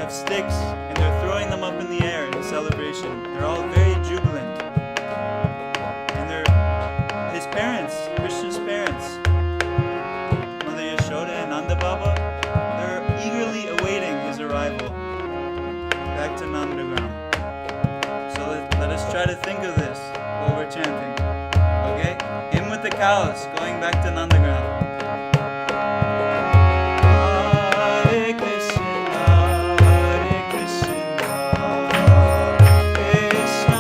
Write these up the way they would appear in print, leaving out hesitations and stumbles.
of sticks and they're throwing them up in the air in celebration. They're all very jubilant. And they're his parents, Krishna's parents, Mother Yashoda and Nanda Baba, they're eagerly awaiting his arrival back to Nandagram. So let us try to think of this while we're chanting. Okay? Him with the cows going back to Nandagram. Krishna,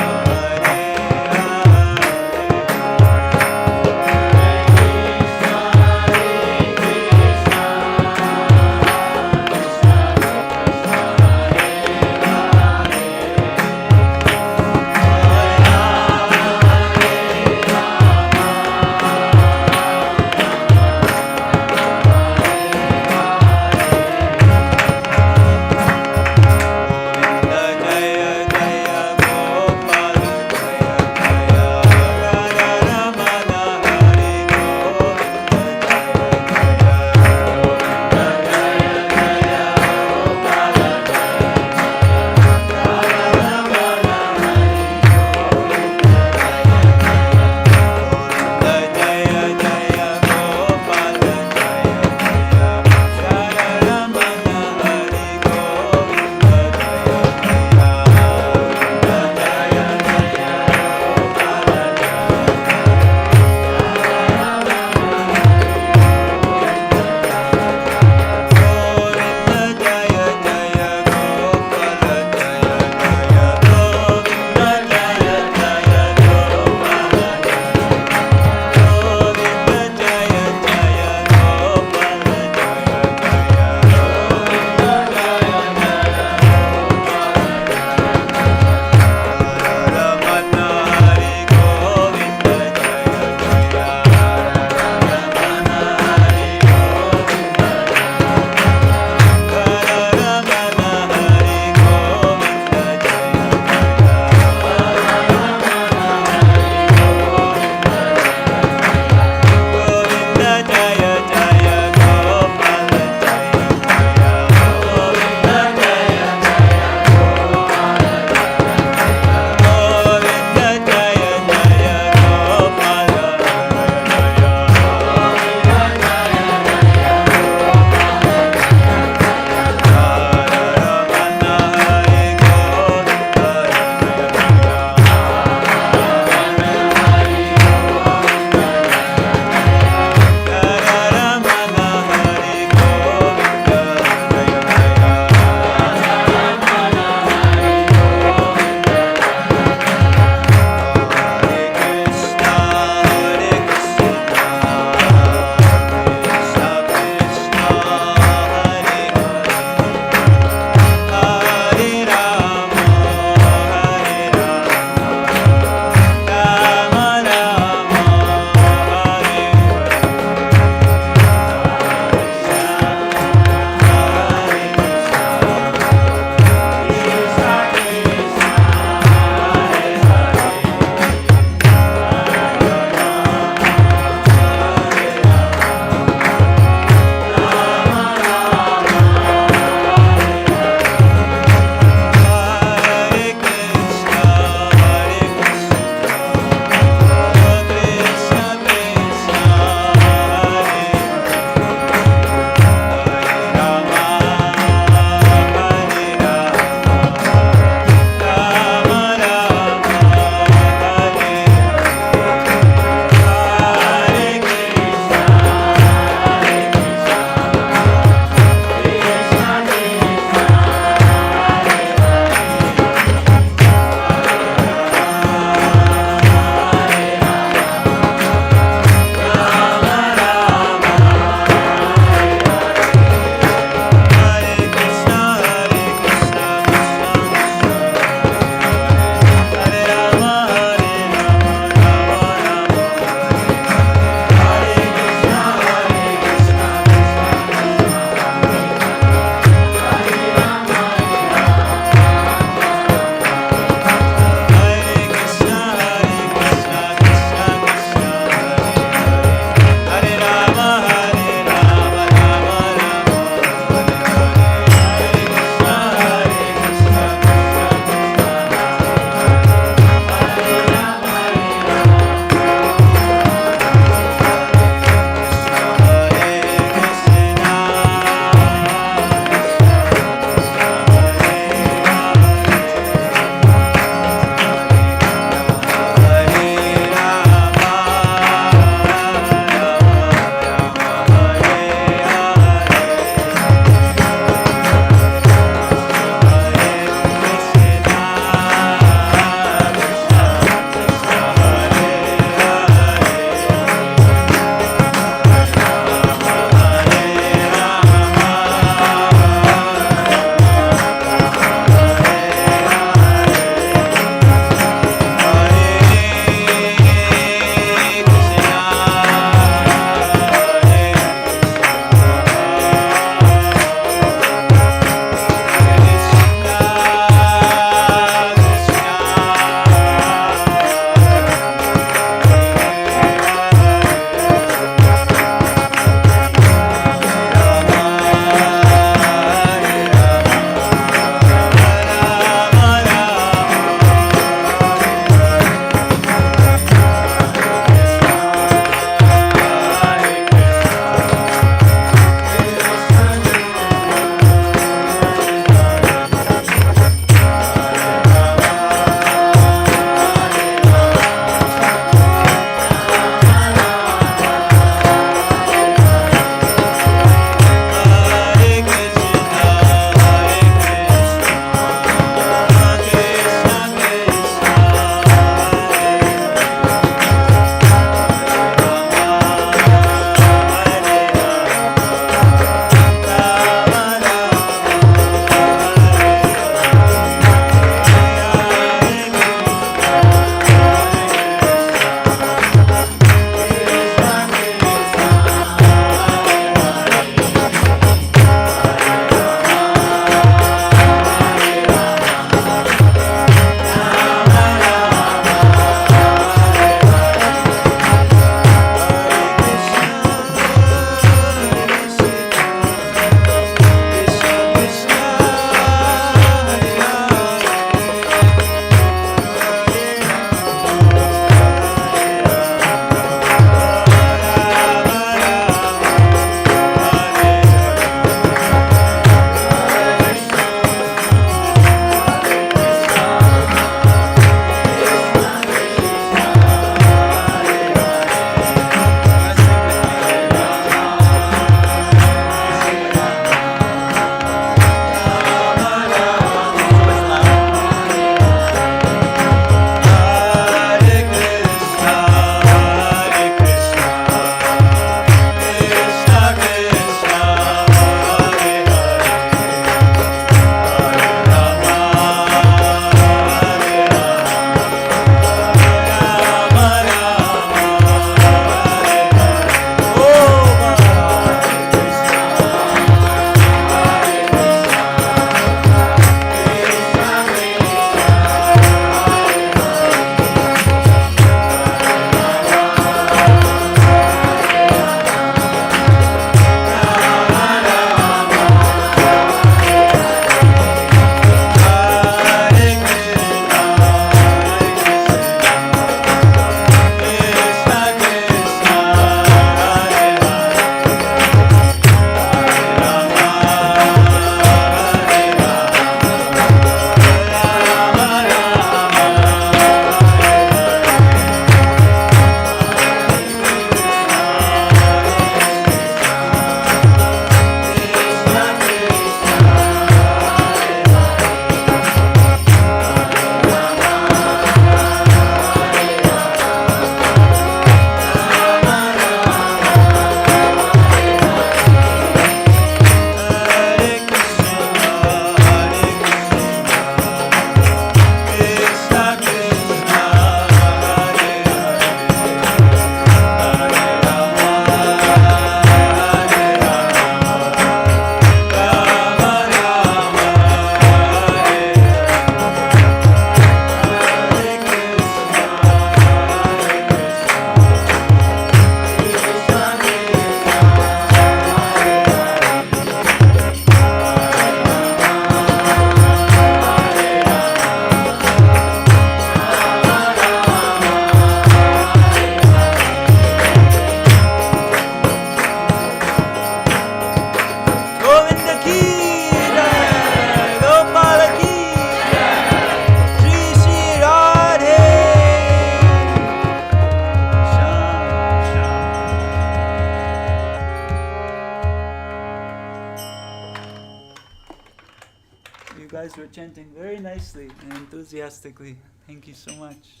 guys were chanting very nicely and enthusiastically. Thank you so much.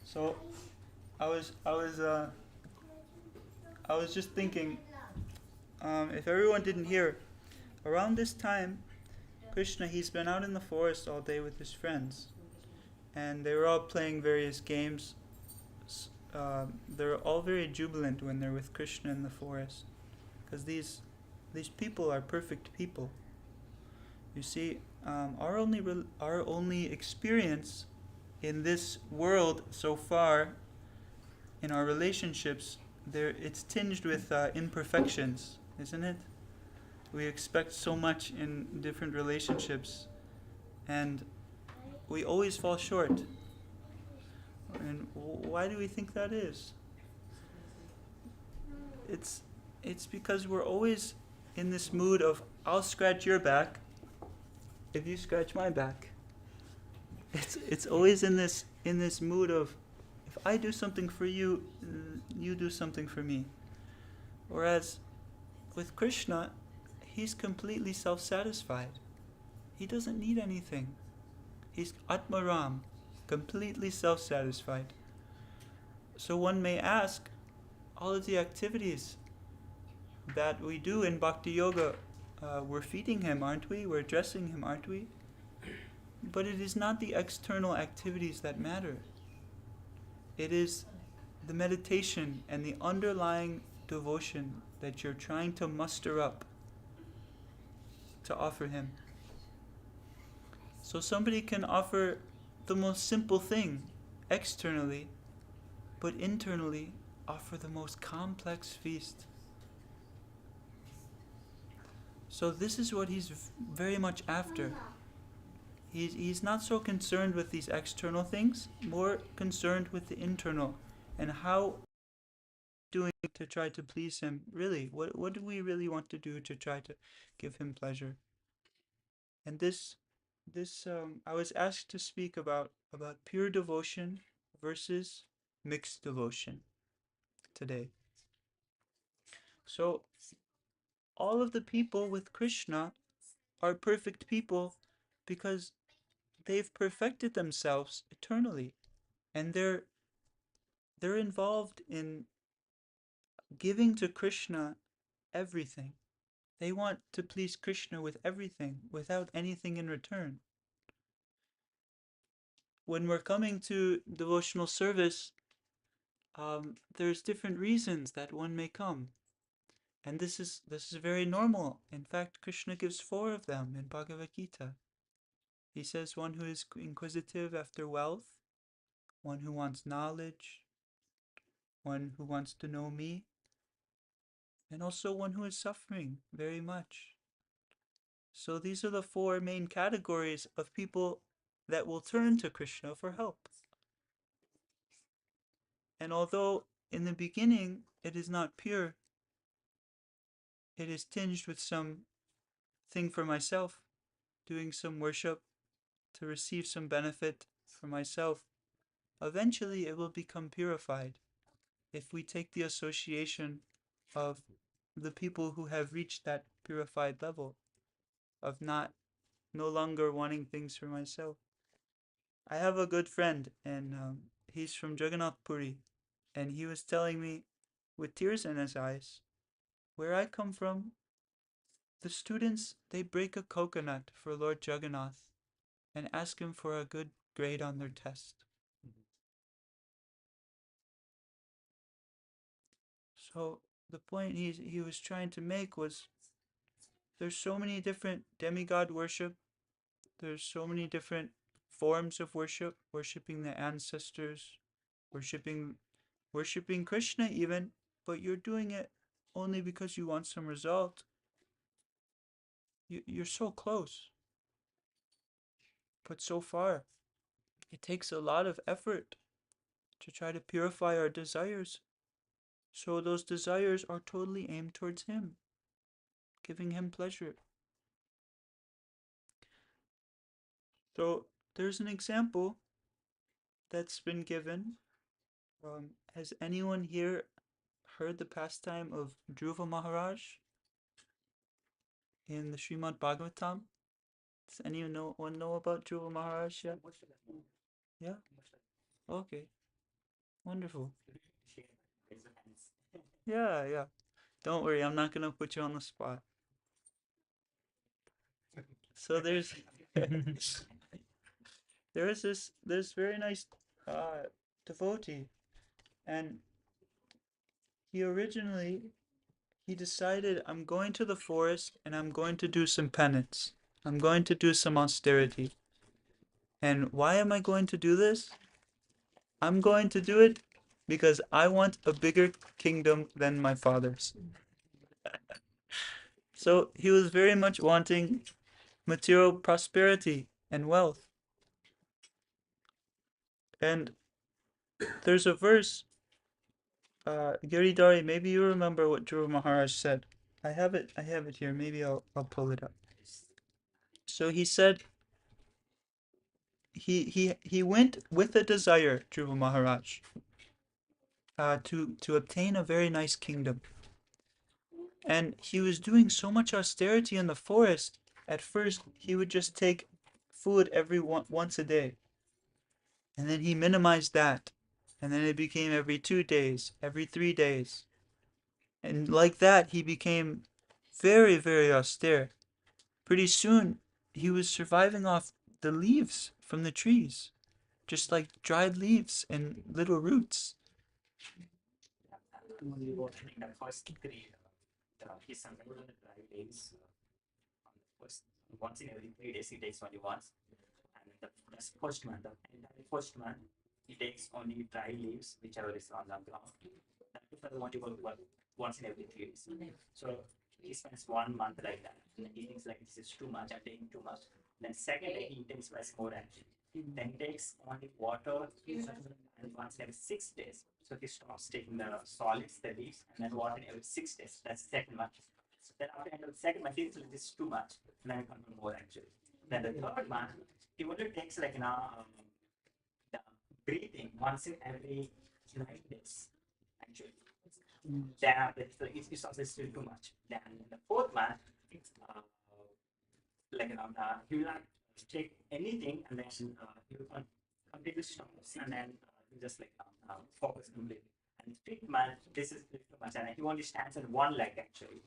So, I was just thinking, if everyone didn't hear, around this time, Krishna, he's been out in the forest all day with his friends, and they were all playing various games. They're all very jubilant when they're with Krishna in the forest, because these people are perfect people. You see, our only experience in this world so far, in our relationships, it's tinged with imperfections, isn't it? We expect so much in different relationships, and we always fall short. And why do we think that is? It's because we're always in this mood of, I'll scratch your back if you scratch my back. It's always in this mood of, if I do something for you, you do something for me. Whereas with Krishna, he's completely self-satisfied. He doesn't need anything. He's Atmaram, completely self-satisfied. So one may ask, all of the activities that we do in bhakti-yoga, we're feeding him, aren't we? We're dressing him, aren't we? But it is not the external activities that matter. It is the meditation and the underlying devotion that you're trying to muster up to offer him. So somebody can offer the most simple thing externally, but internally offer the most complex feast. So this is what he's very much after. He's not so concerned with these external things, more concerned with the internal, and how doing to try to please him. Really, what do we really want to do to try to give him pleasure? And this I was asked to speak about pure devotion versus mixed devotion today. So all of the people with Krishna are perfect people because they've perfected themselves eternally, and they're involved in giving to Krishna everything. They want to please Krishna with everything, without anything in return. When we're coming to devotional service, there's different reasons that one may come, and this is very normal. In fact, Krishna gives 4 of them in Bhagavad Gita. He says one who is inquisitive after wealth, one who wants knowledge, one who wants to know me, and also one who is suffering very much. So these are the 4 main categories of people that will turn to Krishna for help. And although in the beginning it is not pure, it is tinged with some thing for myself, doing some worship to receive some benefit for myself, eventually it will become purified if we take the association of the people who have reached that purified level of no longer wanting things for myself. I have a good friend, and he's from Jagannath Puri, and he was telling me with tears in his eyes, where I come from, the students, they break a coconut for Lord Jagannath and ask him for a good grade on their test. So the point he was trying to make was, there's so many different demigod worship, there's so many different forms of worship, worshipping the ancestors, worshipping Krishna even, but you're doing it only because you want some result. You're so close, but so far. It takes a lot of effort to try to purify our desires, so those desires are totally aimed towards him, giving him pleasure. So there's an example that's been given. Has anyone here heard the pastime of Dhruva Maharaj? in the Srimad Bhagavatam. Does anyone know about Dhruva Maharaj yet? Yeah? Okay. Wonderful. Yeah, yeah. Don't worry, I'm not gonna put you on the spot. So there's there is this very nice devotee, and he decided, I'm going to the forest and I'm going to do some penance. I'm going to do some austerity. And why am I going to do this? I'm going to do it because I want a bigger kingdom than my father's. So he was very much wanting material prosperity and wealth. And there's a verse, Giridhari, maybe you remember what Dhruva Maharaj said. I have it here. Maybe I'll pull it up. So he said, he went with a desire, Dhruva Maharaj, to obtain a very nice kingdom. And he was doing so much austerity in the forest. At first, he would just take food once a day. And then he minimized that. And then it became every 2 days, every 3 days. And like that, he became very, very austere. Pretty soon, he was surviving off the leaves from the trees, just like dried leaves and little roots. Only what I think the first grade, he survived on the dry days. On the first, once in every 3 days, he takes only once. And the first month, the entire first month, he takes only dry leaves, whichever is on the ground. That is the one you go once in every 3 days. So he spends 1 month like that. And he thinks like this is too much, I'm taking too much. Then second day he takes less more actually. Then takes only water and once every 6 days. So he stops taking the solids, the leaves, and then water every 6 days. That's the second month. So then after end of the second month, he thinks like, this is too much. And then I control more actually. Then the third month, he only takes like the breathing once in every 9 days actually. Then after it's also still too much. Then the fourth month, uh, like he will not take anything, and then he will completely stop, and then he just like focus completely. And fifth month, this is too much, and he only stands on one leg actually.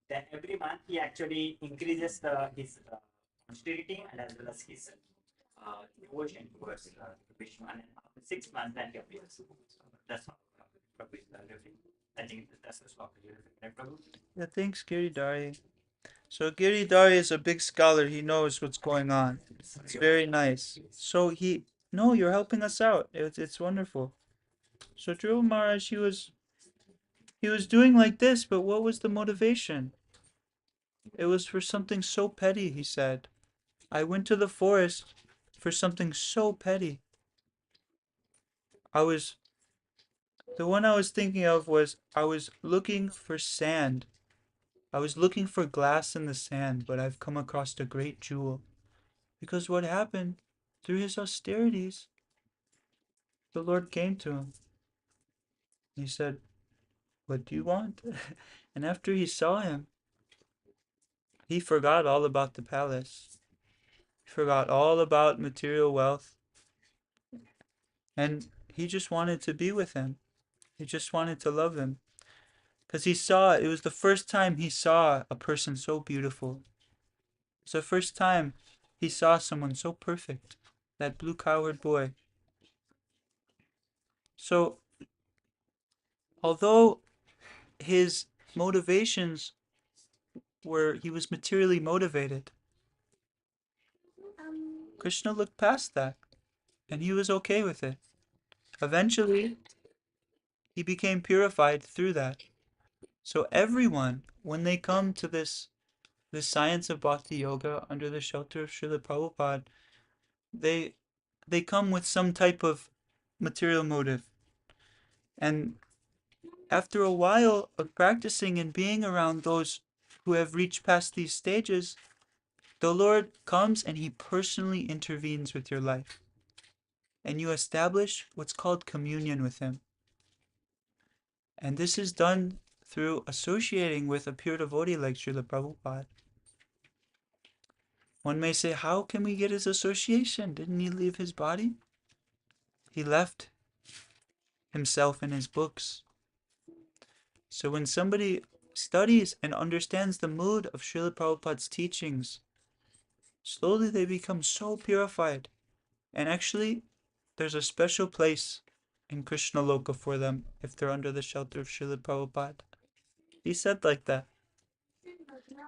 Then every month he actually increases his austerity and as well as his devotion towards Vishnu. And then after 6 months, then he appears. So that's how Prabhu is living. I think that's the swap. Right, Prabhu? Yeah, thanks, Giridhari. So Giridhari is a big scholar. He knows what's going on. It's very nice. So no, you're helping us out. It's wonderful. So Dhruva Maharaj, he was doing like this, but what was the motivation? It was for something so petty, he said. I went to the forest for something so petty. The one I was thinking of was, I was looking for sand. I was looking for glass in the sand, but I've come across a great jewel. Because what happened, through his austerities, the Lord came to him. He said, what do you want? And after he saw him, he forgot all about the palace. He forgot all about material wealth. And he just wanted to be with him. He just wanted to love him. Because it was the first time he saw a person so beautiful. It's the first time he saw someone so perfect. That blue-colored boy. So, although his motivations he was materially motivated, Krishna looked past that, and he was okay with it. Eventually, he became purified through that. So everyone, when they come to this science of bhakti-yoga under the shelter of Srila Prabhupada, they come with some type of material motive. And after a while of practicing and being around those who have reached past these stages, the Lord comes and he personally intervenes with your life. And you establish what's called communion with him. And this is done through associating with a pure devotee like Srila Prabhupada. One may say, how can we get his association? Didn't he leave his body? He left himself in his books. So when somebody studies and understands the mood of Srila Prabhupada's teachings, slowly they become so purified. And actually, there's a special place in Krishna Loka for them if they're under the shelter of Srila Prabhupada. He said like that.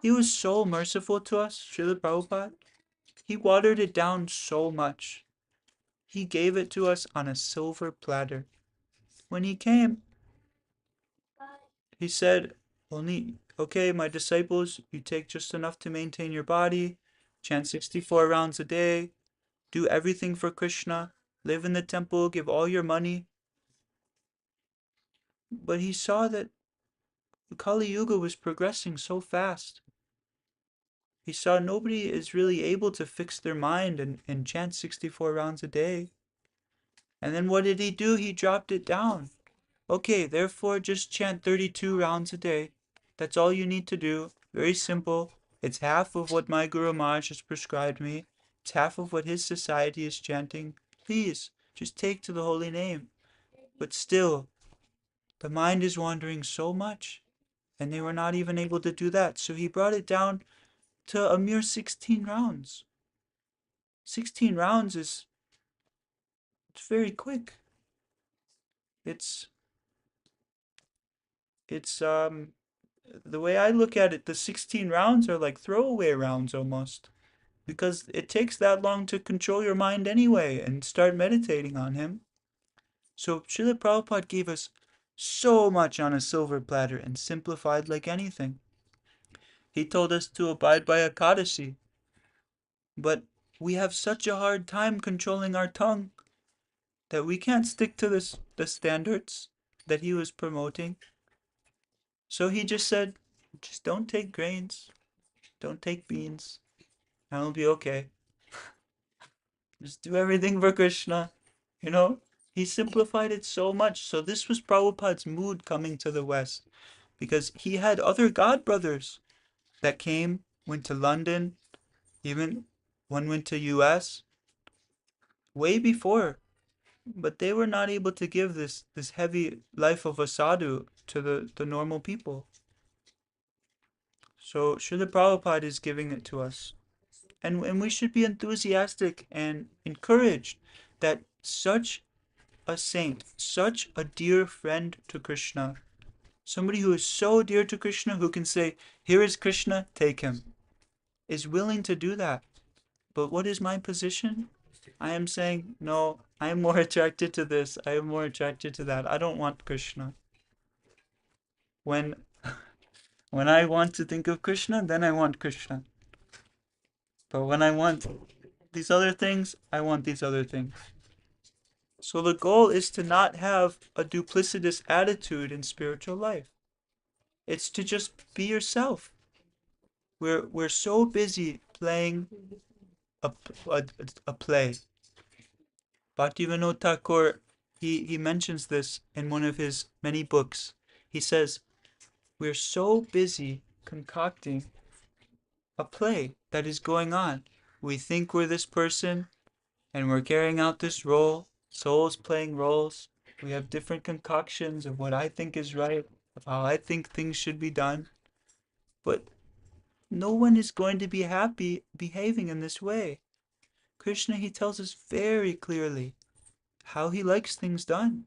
He was so merciful to us, Srila Prabhupada. He watered it down so much. He gave it to us on a silver platter. When he came, he said, okay, my disciples, you take just enough to maintain your body, chant 64 rounds a day, do everything for Krishna, live in the temple, give all your money. But he saw that the Kali Yuga was progressing so fast. He saw nobody is really able to fix their mind and chant 64 rounds a day. And then what did he do? He dropped it down. Okay, therefore just chant 32 rounds a day. That's all you need to do. Very simple. It's half of what my Guru Maharaj has prescribed me. It's half of what his society is chanting. Please, just take to the holy name. But still, the mind is wandering so much. And they were not even able to do that. So he brought it down to a mere 16 rounds. 16 rounds it's very quick. It's the way I look at it, the 16 rounds are like throwaway rounds almost. Because it takes that long to control your mind anyway and start meditating on him. So Srila Prabhupada gave us so much on a silver platter and simplified like anything. He told us to abide by Ekadashi. But we have such a hard time controlling our tongue that we can't stick to the standards that he was promoting. So he just said, just don't take grains, don't take beans, and it'll be okay. Just do everything for Krishna. You know, he simplified it so much. So this was Prabhupada's mood coming to the West, because he had other god brothers that came, went to London, even one went to US, way before. But they were not able to give this heavy life of a sadhu to the normal people. So Srila Prabhupada is giving it to us. And we should be enthusiastic and encouraged that such a saint, such a dear friend to Krishna, somebody who is so dear to Krishna, who can say, here is Krishna, take him, is willing to do that. But what is my position? I am saying, no, I am more attracted to this, I am more attracted to that. I don't want Krishna. When I want to think of Krishna, then I want Krishna. But when I want these other things, I want these other things. So the goal is to not have a duplicitous attitude in spiritual life. It's to just be yourself. We're so busy playing a play. Bhakti-Vinod Thakur, he mentions this in one of his many books. He says, we're so busy concocting a play that is going on. We think we're this person, and we're carrying out this role. Souls playing roles. We have different concoctions of what I think is right, of how I think things should be done. But no one is going to be happy behaving in this way. Krishna, he tells us very clearly how he likes things done.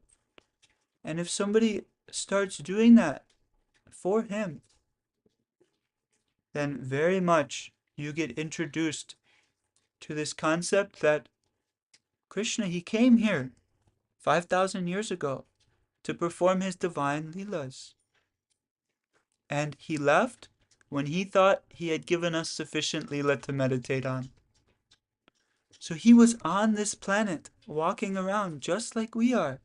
And if somebody starts doing that for him, then very much you get introduced to this concept that Krishna, he came here 5,000 years ago to perform his divine leelas. And he left when he thought he had given us sufficient leela to meditate on. So he was on this planet, walking around just like we are,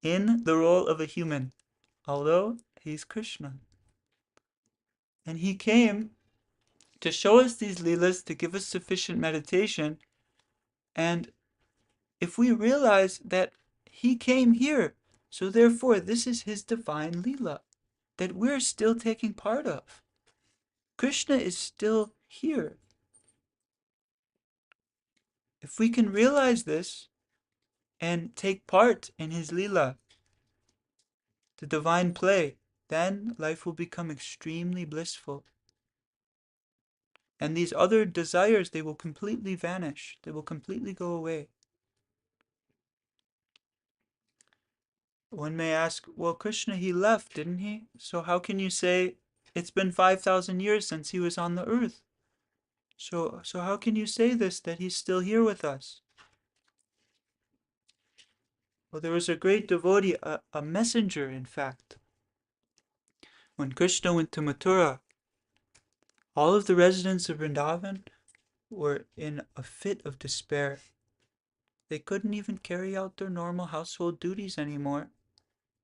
in the role of a human, although he's Krishna. And he came to show us these leelas, to give us sufficient meditation. And if we realize that he came here, so therefore this is his divine leela that we're still taking part of. Krishna is still here. If we can realize this and take part in his Leela, the divine play, then life will become extremely blissful. And these other desires, they will completely vanish. They will completely go away. One may ask, well, Krishna, he left, didn't he? So how can you say it's been 5,000 years since he was on the earth? So how can you say this, that he's still here with us? Well, there was a great devotee, a messenger, in fact. When Krishna went to Mathura, all of the residents of Vrindavan were in a fit of despair. They couldn't even carry out their normal household duties anymore.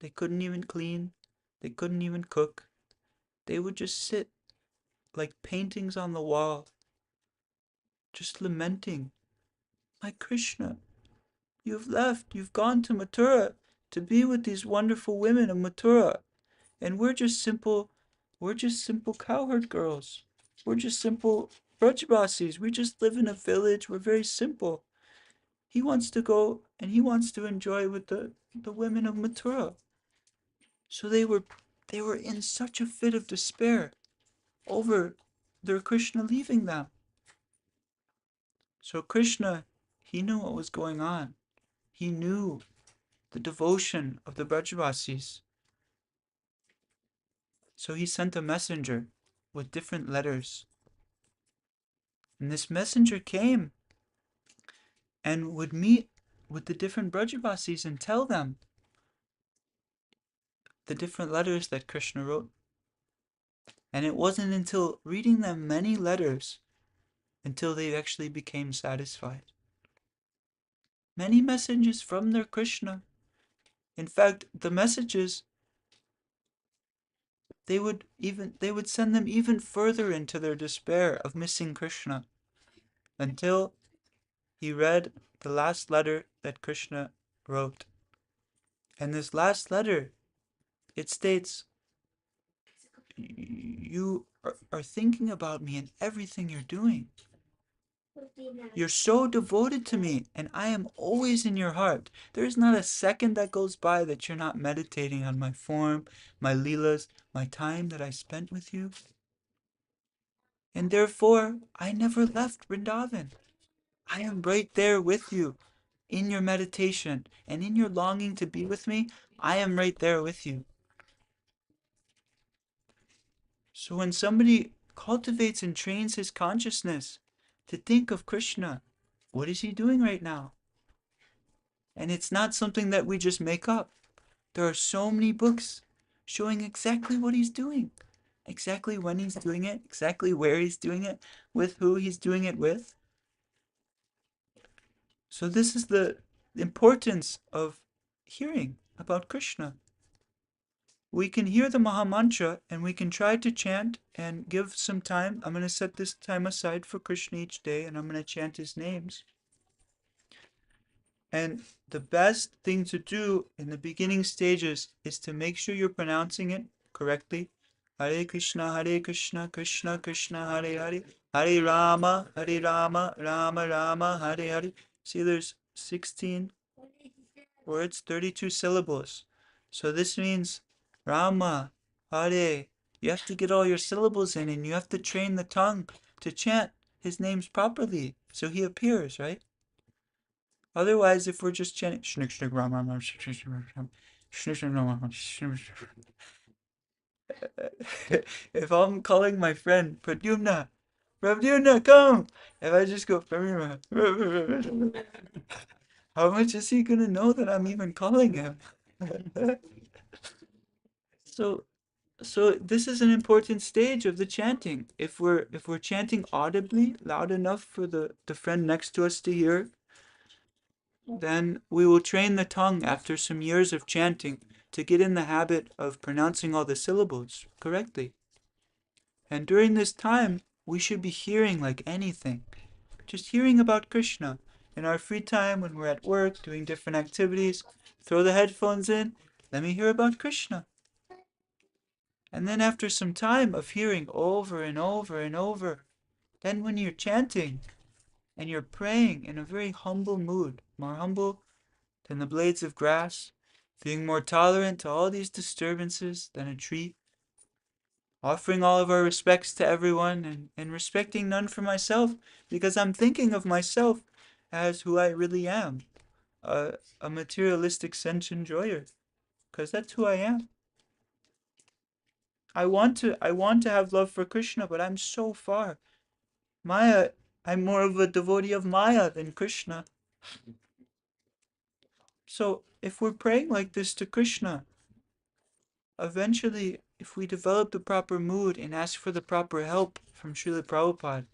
They couldn't even clean. They couldn't even cook. They would just sit like paintings on the wall, just lamenting, my Krishna, you've left, you've gone to Mathura to be with these wonderful women of Mathura, and we're just simple cowherd girls. We're just simple Brajvasis. We just live in a village. We're very simple. He wants to go and he wants to enjoy with the women of Mathura. So they were in such a fit of despair over their Krishna leaving them. So Krishna, he knew what was going on. He knew the devotion of the Brajavasis. So he sent a messenger with different letters. And this messenger came and would meet with the different Brajavasis and tell them the different letters that Krishna wrote. And it wasn't until reading them many letters until they actually became satisfied. Many messages from their Krishna. In fact, the messages, they would send them even further into their despair of missing Krishna, until he read the last letter that Krishna wrote. And this last letter, it states, you are thinking about me in everything you're doing. You're so devoted to me, and I am always in your heart. There is not a second that goes by that you're not meditating on my form, my leelas, my time that I spent with you. And therefore, I never left Vrindavan. I am right there with you in your meditation and in your longing to be with me. I am right there with you. So when somebody cultivates and trains his consciousness to think of Krishna, what is he doing right now? And it's not something that we just make up. There are so many books showing exactly what he's doing, exactly when he's doing it, exactly where he's doing it, with who he's doing it with. So this is the importance of hearing about Krishna. We can hear the Mahamantra and we can try to chant and give some time. I'm going to set this time aside for Krishna each day and I'm going to chant his names. And the best thing to do in the beginning stages is to make sure you're pronouncing it correctly. Hare Krishna, Krishna Krishna, Hare Hare, Hare Rama, Rama Rama, Hare Hare. See, there's 16 words, 32 syllables. So this means Rama, Hare. You have to get all your syllables in and you have to train the tongue to chant his names properly so he appears, right? Otherwise, if we're just chanting if I'm calling my friend Pradyumna, come. If I just go how much is he gonna know that I'm even calling him? So this is an important stage of the chanting. If we're chanting audibly, loud enough for the friend next to us to hear, then we will train the tongue after some years of chanting to get in the habit of pronouncing all the syllables correctly. And during this time, we should be hearing like anything. Just hearing about Krishna. In our free time, when we're at work, doing different activities, throw the headphones in, let me hear about Krishna. And then after some time of hearing over and over and over, then when you're chanting, and you're praying in a very humble mood, more humble than the blades of grass, being more tolerant to all these disturbances than a tree, offering all of our respects to everyone and respecting none for myself, because I'm thinking of myself as who I really am, a materialistic sense enjoyer, because that's who I am. I want to have love for Krishna, but I'm so far. Maya, I'm more of a devotee of Maya than Krishna. So if we're praying like this to Krishna, eventually, if we develop the proper mood and ask for the proper help from Srila Prabhupada,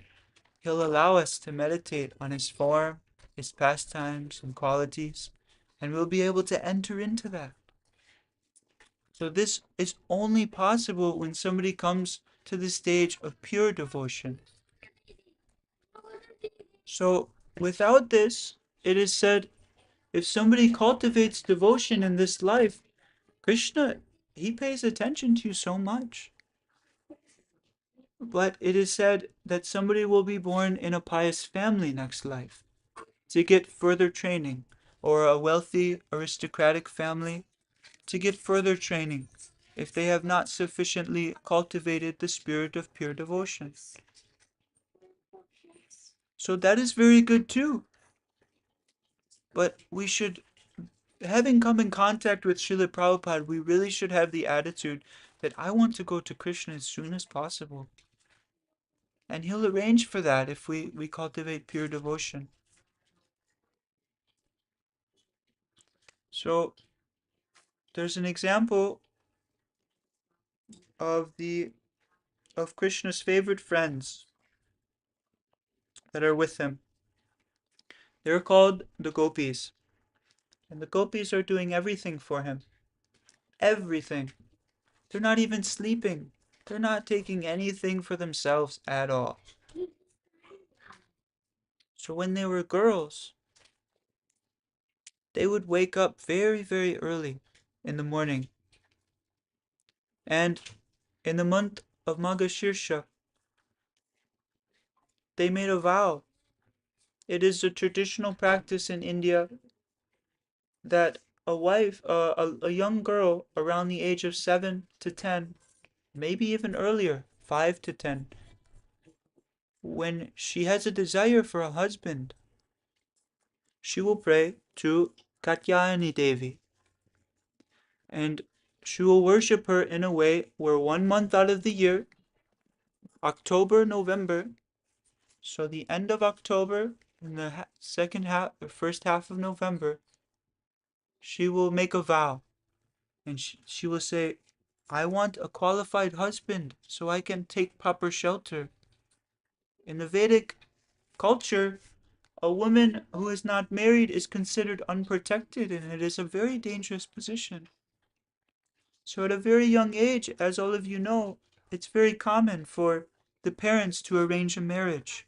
he'll allow us to meditate on his form, his pastimes and qualities, and we'll be able to enter into that. So this is only possible when somebody comes to the stage of pure devotion. So without this, it is said, if somebody cultivates devotion in this life, Krishna, he pays attention to you so much. But it is said that somebody will be born in a pious family next life to get further training, or a wealthy aristocratic family to get further training if they have not sufficiently cultivated the spirit of pure devotion. So that is very good too. But we should, having come in contact with Srila Prabhupada, we really should have the attitude that I want to go to Krishna as soon as possible. And he'll arrange for that if we cultivate pure devotion. So there's an example of Krishna's favorite friends that are with him. They're called the Gopis. And the Gopis are doing everything for him. Everything. They're not even sleeping. They're not taking anything for themselves at all. So when they were girls, they would wake up very, very early in the morning. And in the month of Magashirsha, they made a vow. It is a traditional practice in India that a young girl around the age of 7 to 10, maybe even earlier, 5 to 10, when she has a desire for a husband, she will pray to Katyayani Devi. And she will worship her in a way where 1 month out of the year, October, November, so the end of October and the second half, the first half of November, she will make a vow. And she will say, I want a qualified husband so I can take proper shelter. In the Vedic culture, a woman who is not married is considered unprotected, and it is a very dangerous position. So at a very young age, as all of you know, it's very common for the parents to arrange a marriage.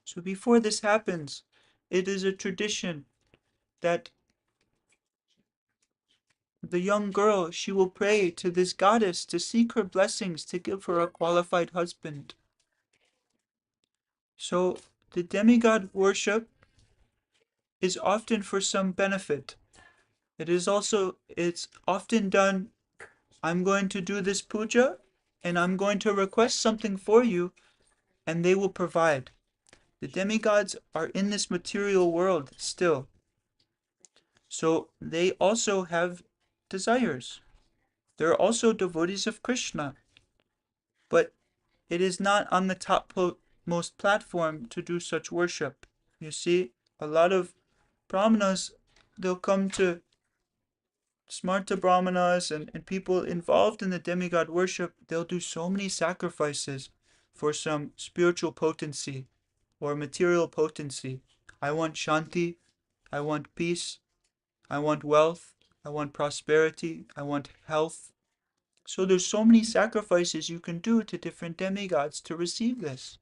So before this happens, it is a tradition that the young girl, she will pray to this goddess to seek her blessings to give her a qualified husband. So the demigod worship is often for some benefit. It's often done, I'm going to do this puja and I'm going to request something for you and they will provide. The demigods are in this material world still. So they also have desires. They're also devotees of Krishna. But it is not on the topmost platform to do such worship. You see, a lot of brahmanas, they'll come to smarta brahmanas and people involved in the demigod worship, they'll do so many sacrifices for some spiritual potency or material potency. I want shanti, I want peace, I want wealth, I want prosperity, I want health. So there's so many sacrifices you can do to different demigods to receive this.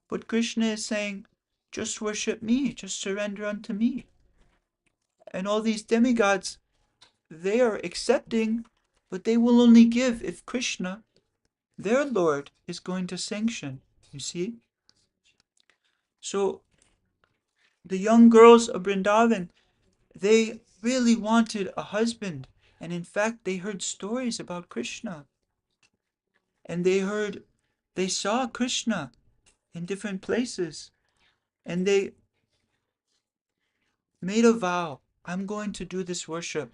But Krishna is saying, just worship me, just surrender unto me. And all these demigods, they are accepting, but they will only give if Krishna, their Lord, is going to sanction. You see? So the young girls of Vrindavan, they really wanted a husband. And in fact, they heard stories about Krishna. And they saw Krishna in different places. And they made a vow. I'm going to do this worship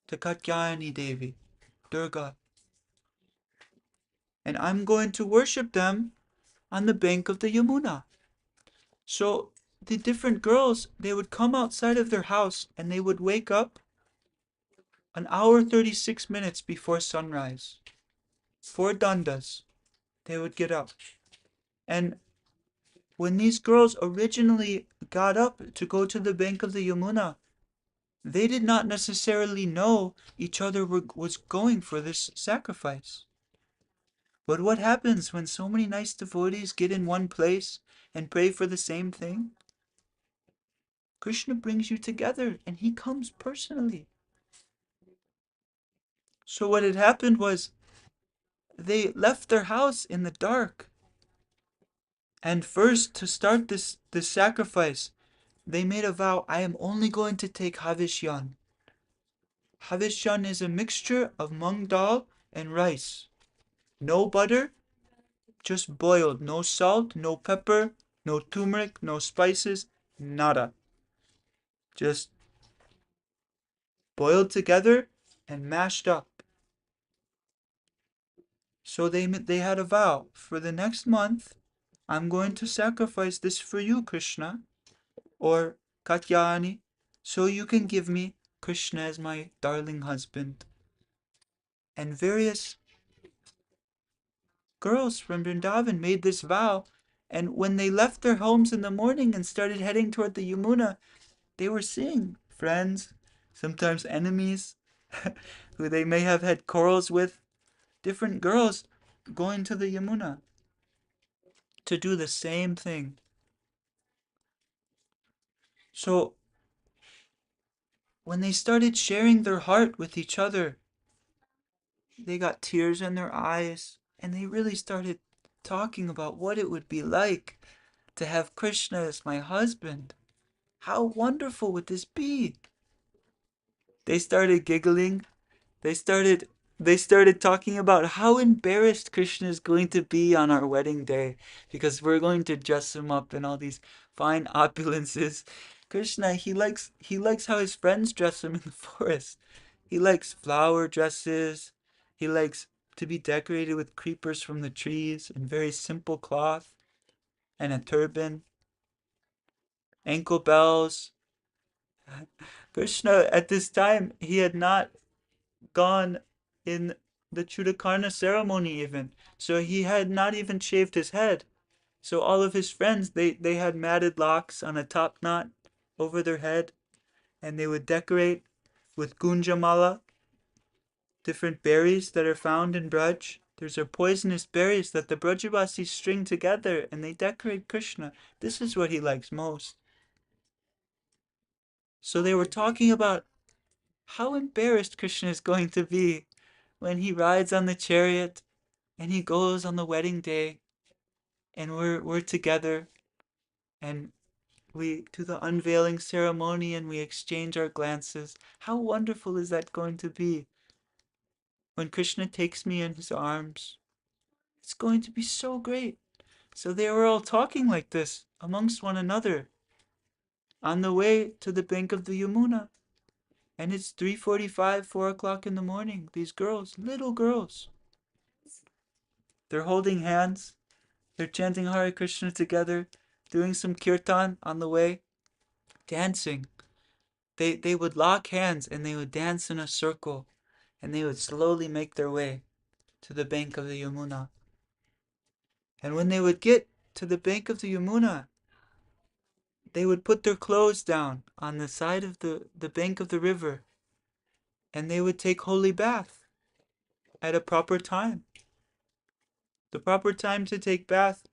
to Katyayani Devi, Durga. And I'm going to worship them on the bank of the Yamuna. So the different girls, they would come outside of their house and they would wake up an hour 36 minutes before sunrise. 4 dandas, they would get up. And when these girls originally got up to go to the bank of the Yamuna, they did not necessarily know each other was going for this sacrifice. But what happens when so many nice devotees get in one place and pray for the same thing? Krishna brings you together and he comes personally. So what had happened was they left their house in the dark. And first, to start this sacrifice, they made a vow, I am only going to take Havishyan. Havishyan is a mixture of mung dal and rice. No butter, just boiled. No salt, no pepper, no turmeric, no spices, nada. Just boiled together and mashed up. So they had a vow, for the next month, I'm going to sacrifice this for you, Krishna, or Katyayani, so you can give me Krishna as my darling husband. And various girls from Vrindavan made this vow, and when they left their homes in the morning and started heading toward the Yamuna, they were seeing friends, sometimes enemies, who they may have had quarrels with, different girls going to the Yamuna to do the same thing. So when they started sharing their heart with each other, they got tears in their eyes and they really started talking about what it would be like to have Krishna as my husband. How wonderful would this be? They started giggling. They started they started talking about how embarrassed Krishna is going to be on our wedding day because we're going to dress him up in all these fine opulences. Krishna, he likes how his friends dress him in the forest. He likes flower dresses. He likes to be decorated with creepers from the trees and very simple cloth and a turban, ankle bells. Krishna, at this time, he had not gone in the Chudakarna ceremony even. So he had not even shaved his head. So all of his friends, they had matted locks on a top knot over their head, and they would decorate with gunjamala, different berries that are found in Braj. There's are poisonous berries that the Brajavasis string together and they decorate Krishna. This is what he likes most. So they were talking about how embarrassed Krishna is going to be when he rides on the chariot and he goes on the wedding day and we're together and we do the unveiling ceremony and we exchange our glances. How wonderful is that going to be when Krishna takes me in his arms? It's going to be so great. So they were all talking like this amongst one another on the way to the bank of the Yamuna. And it's 3:45, 4 o'clock in the morning. These girls, little girls, they're holding hands. They're chanting Hare Krishna together, doing some kirtan on the way, dancing. They would lock hands and they would dance in a circle and they would slowly make their way to the bank of the Yamuna. And when they would get to the bank of the Yamuna, they would put their clothes down on the side of the bank of the river and they would take holy bath at a proper time. The proper time to take bath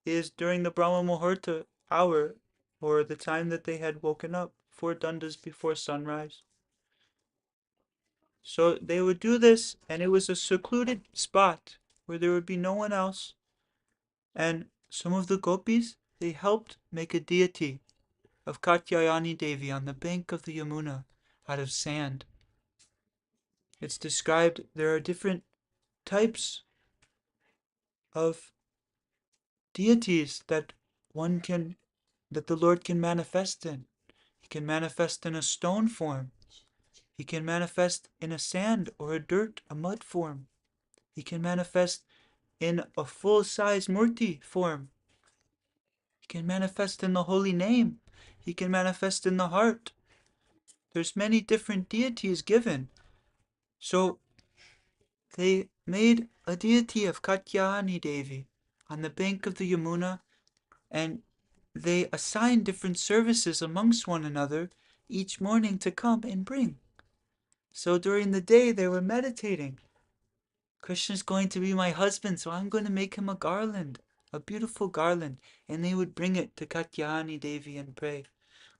is during the Brahma Muhurta hour, or the time that they had woken up, 4 dandas before sunrise. So they would do this, and it was a secluded spot where there would be no one else. And some of the gopis, they helped make a deity of Katyayani Devi on the bank of the Yamuna out of sand. It's described there are different types of deities that the Lord can manifest in. He can manifest in a stone form. He can manifest in a sand or a dirt, a mud form. He can manifest in a full-size murti form. He can manifest in the holy name. He can manifest in the heart. There's many different deities given. So they made a deity of Katyayani Devi on the bank of the Yamuna, and they assigned different services amongst one another each morning to come and bring. So during the day they were meditating. Krishna's going to be my husband, so I'm going to make him a garland, a beautiful garland. And they would bring it to Katyayani Devi and pray,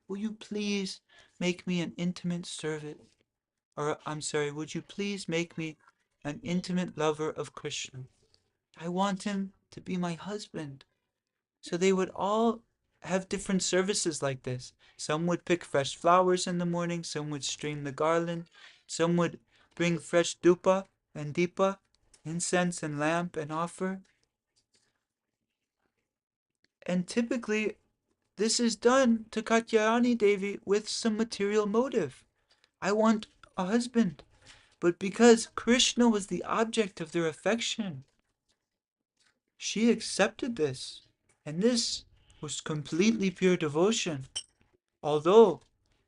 will you please make me an intimate servant? Or, I'm sorry, would you please make me an intimate lover of Krishna? I want him to be my husband. So they would all have different services like this. Some would pick fresh flowers in the morning, some would stream the garland, some would bring fresh dupa and deepa, incense and lamp, and offer. And typically, this is done to Katyayani Devi with some material motive. I want a husband. But because Krishna was the object of their affection, she accepted this. And this was completely pure devotion. Although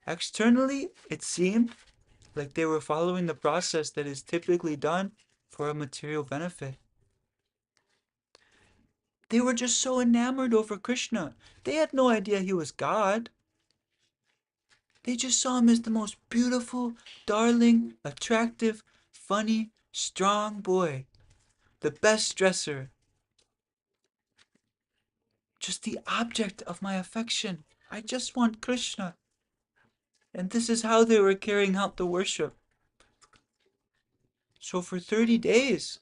externally it seemed like they were following the process that is typically done for a material benefit. They were just so enamored over Krishna. They had no idea he was God. They just saw him as the most beautiful, darling, attractive, funny, strong boy. The best dresser. Just the object of my affection. I just want Krishna. And this is how they were carrying out the worship. So for 30 days,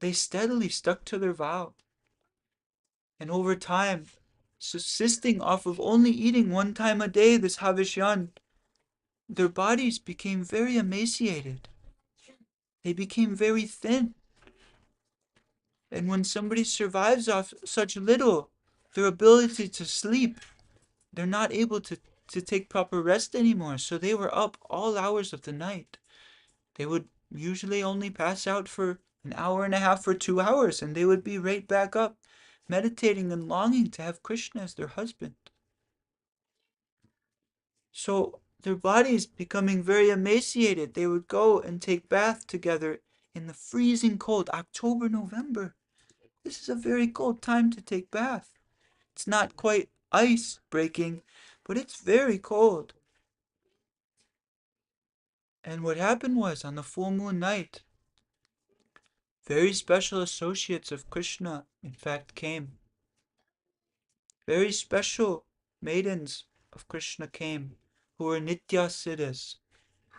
they steadily stuck to their vow. And over time, subsisting off of only eating one time a day, this Havishyan, their bodies became very emaciated. They became very thin. And when somebody survives off such little, their ability to sleep, they're not able to take proper rest anymore. So they were up all hours of the night. They would usually only pass out for an hour and a half or 2 hours, and they would be right back up, meditating and longing to have Krishna as their husband. So their bodies becoming very emaciated, they would go and take bath together in the freezing cold, October, November. This is a very cold time to take bath. It's not quite ice breaking, but it's very cold. And what happened was, on the full moon night, very special associates of Krishna, in fact, came. Very special maidens of Krishna came, who were Nitya Siddhas.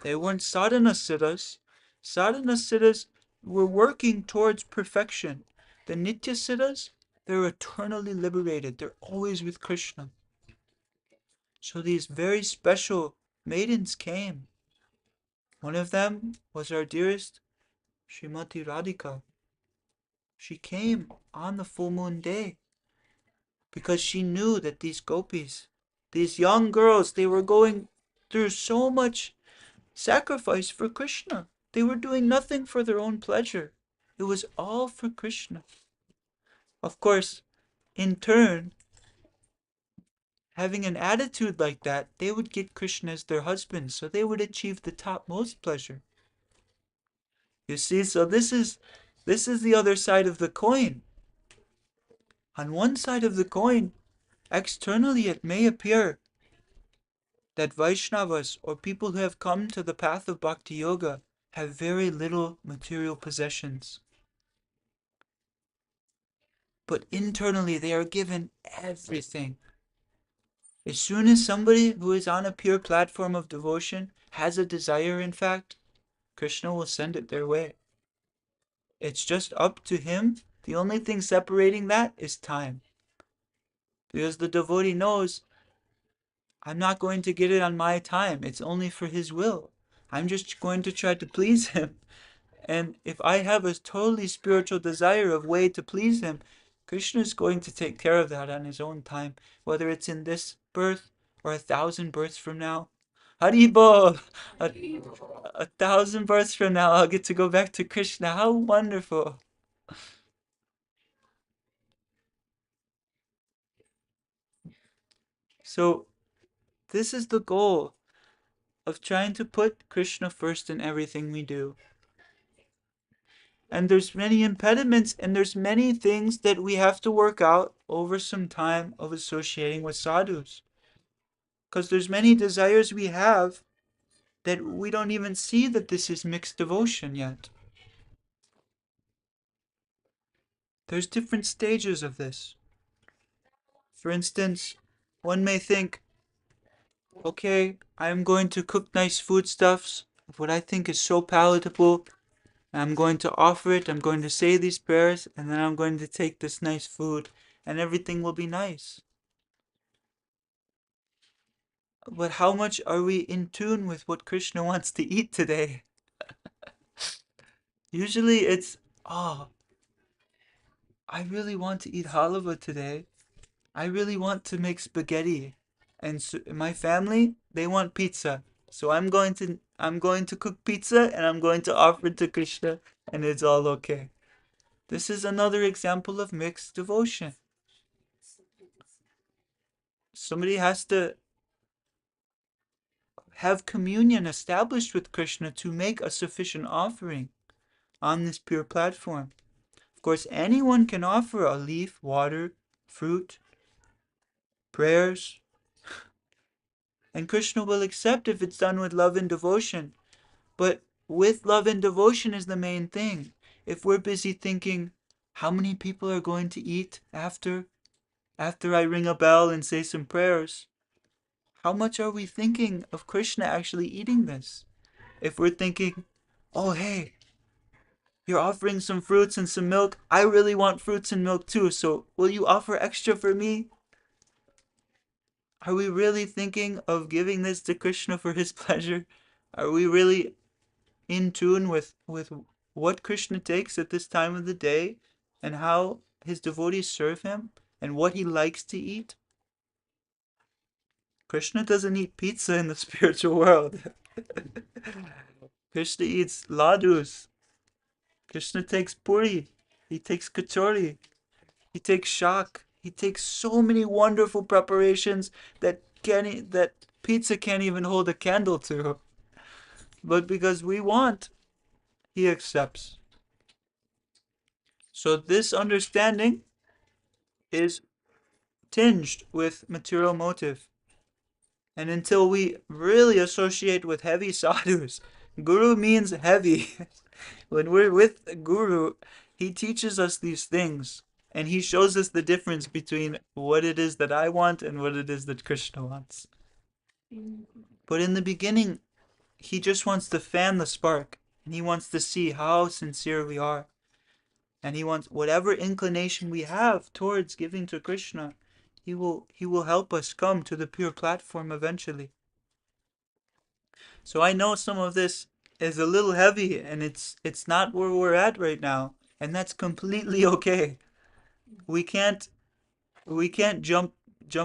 They weren't Sadhana Siddhas. Sadhana Siddhas were working towards perfection. The Nitya Siddhas, they're eternally liberated. They're always with Krishna. So these very special maidens came. One of them was our dearest Srimati Radhika. She came on the full moon day because she knew that these gopis, these young girls, they were going through so much sacrifice for Krishna. They were doing nothing for their own pleasure. It was all for Krishna. Of course, in turn, having an attitude like that, they would get Krishna as their husband, so they would achieve the topmost pleasure. You see, so this is the other side of the coin. On one side of the coin, externally it may appear that Vaishnavas, or people who have come to the path of bhakti-yoga, have very little material possessions. But internally they are given everything. As soon as somebody who is on a pure platform of devotion has a desire, in fact, Krishna will send it their way. It's just up to him. The only thing separating that is time. Because the devotee knows, I'm not going to get it on my time. It's only for his will. I'm just going to try to please him. And if I have a totally spiritual desire of way to please him, Krishna is going to take care of that on his own time, whether it's in this birth or 1,000 births from now. Haribol! A 1,000 births from now, I'll get to go back to Krishna. How wonderful! So, this is the goal of trying to put Krishna first in everything we do. And there's many impediments and there's many things that we have to work out over some time of associating with sadhus. Because there's many desires we have that we don't even see that this is mixed devotion yet. There's different stages of this. For instance, one may think, okay, I'm going to cook nice foodstuffs, what I think is so palatable. I'm going to offer it, I'm going to say these prayers, and then I'm going to take this nice food, and everything will be nice. But how much are we in tune with what Krishna wants to eat today? Usually it's, oh, I really want to eat halava today. I really want to make spaghetti. And so my family, they want pizza. So I'm going to cook pizza and I'm going to offer it to Krishna and it's all okay. This is another example of mixed devotion. Somebody has to have communion established with Krishna to make a sufficient offering on this pure platform. Of course, anyone can offer a leaf, water, fruit, prayers, and Krishna will accept if it's done with love and devotion. But with love and devotion is the main thing. If we're busy thinking, how many people are going to eat after I ring a bell and say some prayers, how much are we thinking of Krishna actually eating this? If we're thinking, oh hey, you're offering some fruits and some milk, I really want fruits and milk too, so will you offer extra for me? Are we really thinking of giving this to Krishna for his pleasure? Are we really in tune with what Krishna takes at this time of the day and how his devotees serve him and what he likes to eat? Krishna doesn't eat pizza in the spiritual world. Krishna eats ladus. Krishna takes puri. He takes kachori. He takes shak. He takes so many wonderful preparations that pizza can't even hold a candle to. But because we want, he accepts. So this understanding is tinged with material motive. And until we really associate with heavy sadhus, guru means heavy. When we're with guru, he teaches us these things. And he shows us the difference between what it is that I want and what it is that Krishna wants. But in the beginning, he just wants to fan the spark. And he wants to see how sincere we are. And he wants whatever inclination we have towards giving to Krishna, he will help us come to the pure platform eventually. So I know some of this is a little heavy and it's not where we're at right now, and that's completely okay. We can't we can't jump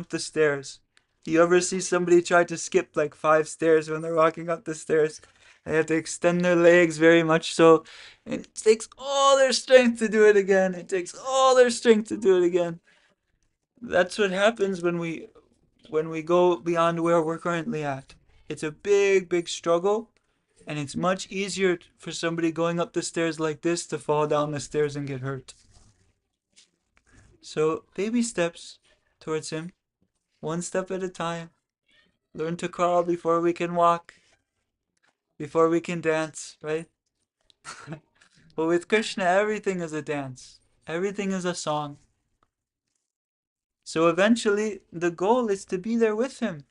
the stairs. You ever see somebody try to skip like 5 stairs when they're walking up the stairs? They have to extend their legs very much so. And it takes all their strength to do it again. It takes all their strength to do it again. That's what happens when we go beyond where we're currently at. It's a big, big struggle, and it's much easier for somebody going up the stairs like this to fall down the stairs and get hurt. So, baby steps towards him, one step at a time. Learn to crawl before we can walk, before we can dance, right? But with Krishna, everything is a dance, everything is a song. So eventually, the goal is to be there with him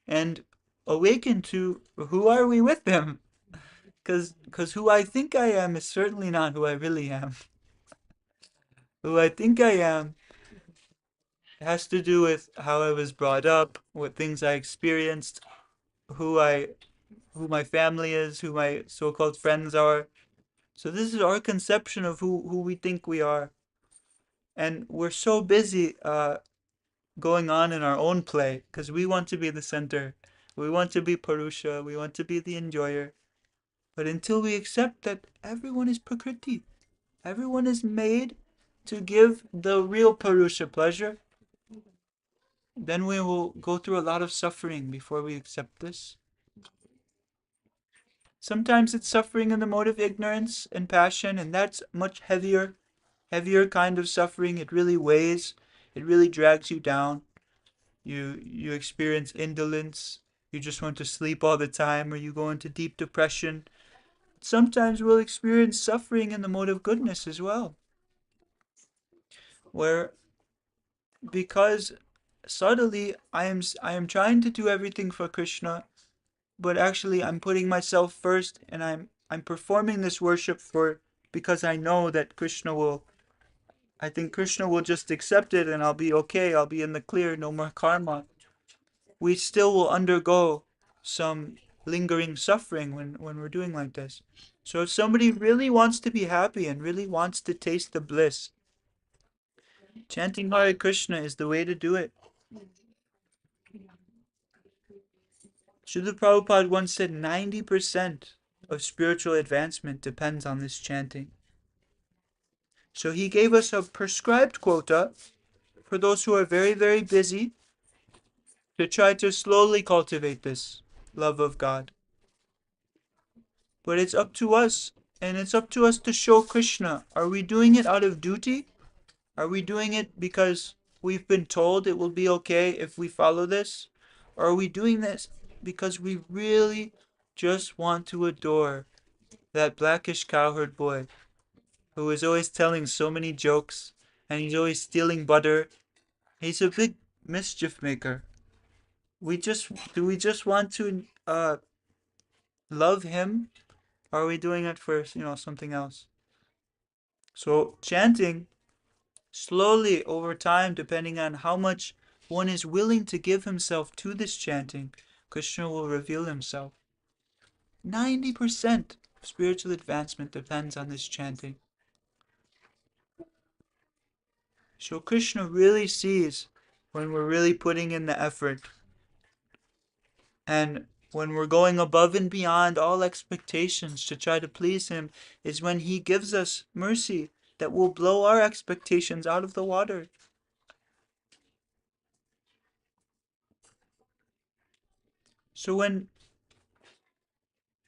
and awaken to who are we with him? Because who I think I am is certainly not who I really am. Who I think I am It has to do with how I was brought up, what things I experienced, who I who my family is, who my so-called friends are. So this is our conception of who we think we are. And we're so busy going on in our own play because we want to be the center. We want to be Purusha. We want to be the enjoyer. But until we accept that everyone is Prakriti, everyone is made to give the real Purusha pleasure, then we will go through a lot of suffering before we accept this. Sometimes it's suffering in the mode of ignorance and passion, and that's much heavier kind of suffering. It really weighs, it really drags you down. You experience indolence, you just want to sleep all the time, or you go into deep depression. Sometimes we'll experience suffering in the mode of goodness as well, where because subtly I am trying to do everything for Krishna, but actually I'm putting myself first, and I'm performing this worship for because I know that I think Krishna will just accept it and I'll be okay, I'll be in the clear, no more karma. We still will undergo some lingering suffering when we're doing like this. So if somebody really wants to be happy and really wants to taste the bliss, chanting Hare Krishna is the way to do it. Srila Prabhupada once said 90% of spiritual advancement depends on this chanting. So he gave us a prescribed quota for those who are very, very busy to try to slowly cultivate this love of God. But it's up to us, and it's up to us to show Krishna. Are we doing it out of duty? Are we doing it because we've been told it will be okay if we follow this? Or are we doing this because we really just want to adore that blackish cowherd boy who is always telling so many jokes and he's always stealing butter? He's a big mischief maker. Do we just want to love him, or are we doing it for something else? So chanting slowly over time, depending on how much one is willing to give himself to this chanting, Krishna will reveal himself. 90% of spiritual advancement depends on this chanting. So Krishna really sees when we're really putting in the effort, and when we're going above and beyond all expectations to try to please him, is when he gives us mercy that will blow our expectations out of the water. So when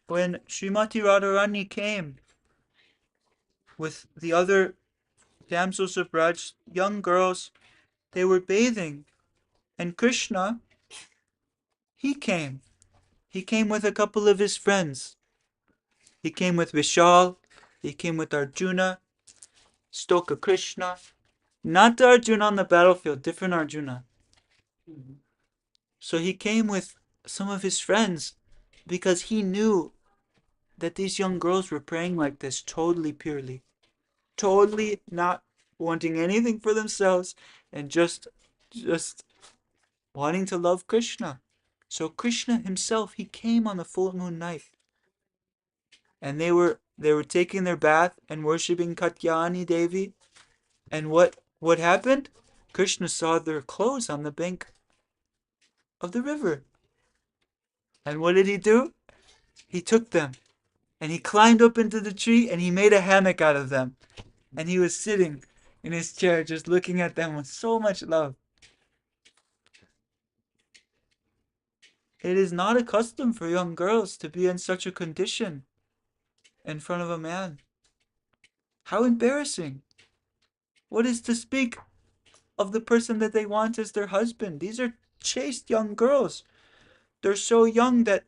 Srimati Radharani came with the other damsels of Braj, young girls, they were bathing, and Krishna, he came. He came with a couple of his friends. He came with Vishal, he came with Arjuna, Stoka Krishna. Not the Arjuna on the battlefield, different Arjuna. So he came with some of his friends because he knew that these young girls were praying like this totally purely. Totally not wanting anything for themselves and just wanting to love Krishna. So Krishna himself, he came on the full moon night, and they were taking their bath and worshipping Katyayani Devi. And what happened? Krishna saw their clothes on the bank of the river. And what did he do? He took them and he climbed up into the tree and he made a hammock out of them. And he was sitting in his chair just looking at them with so much love. It is not a custom for young girls to be in such a condition in front of a man. How embarrassing. What is to speak of the person that they want as their husband? These are chaste young girls. They're so young that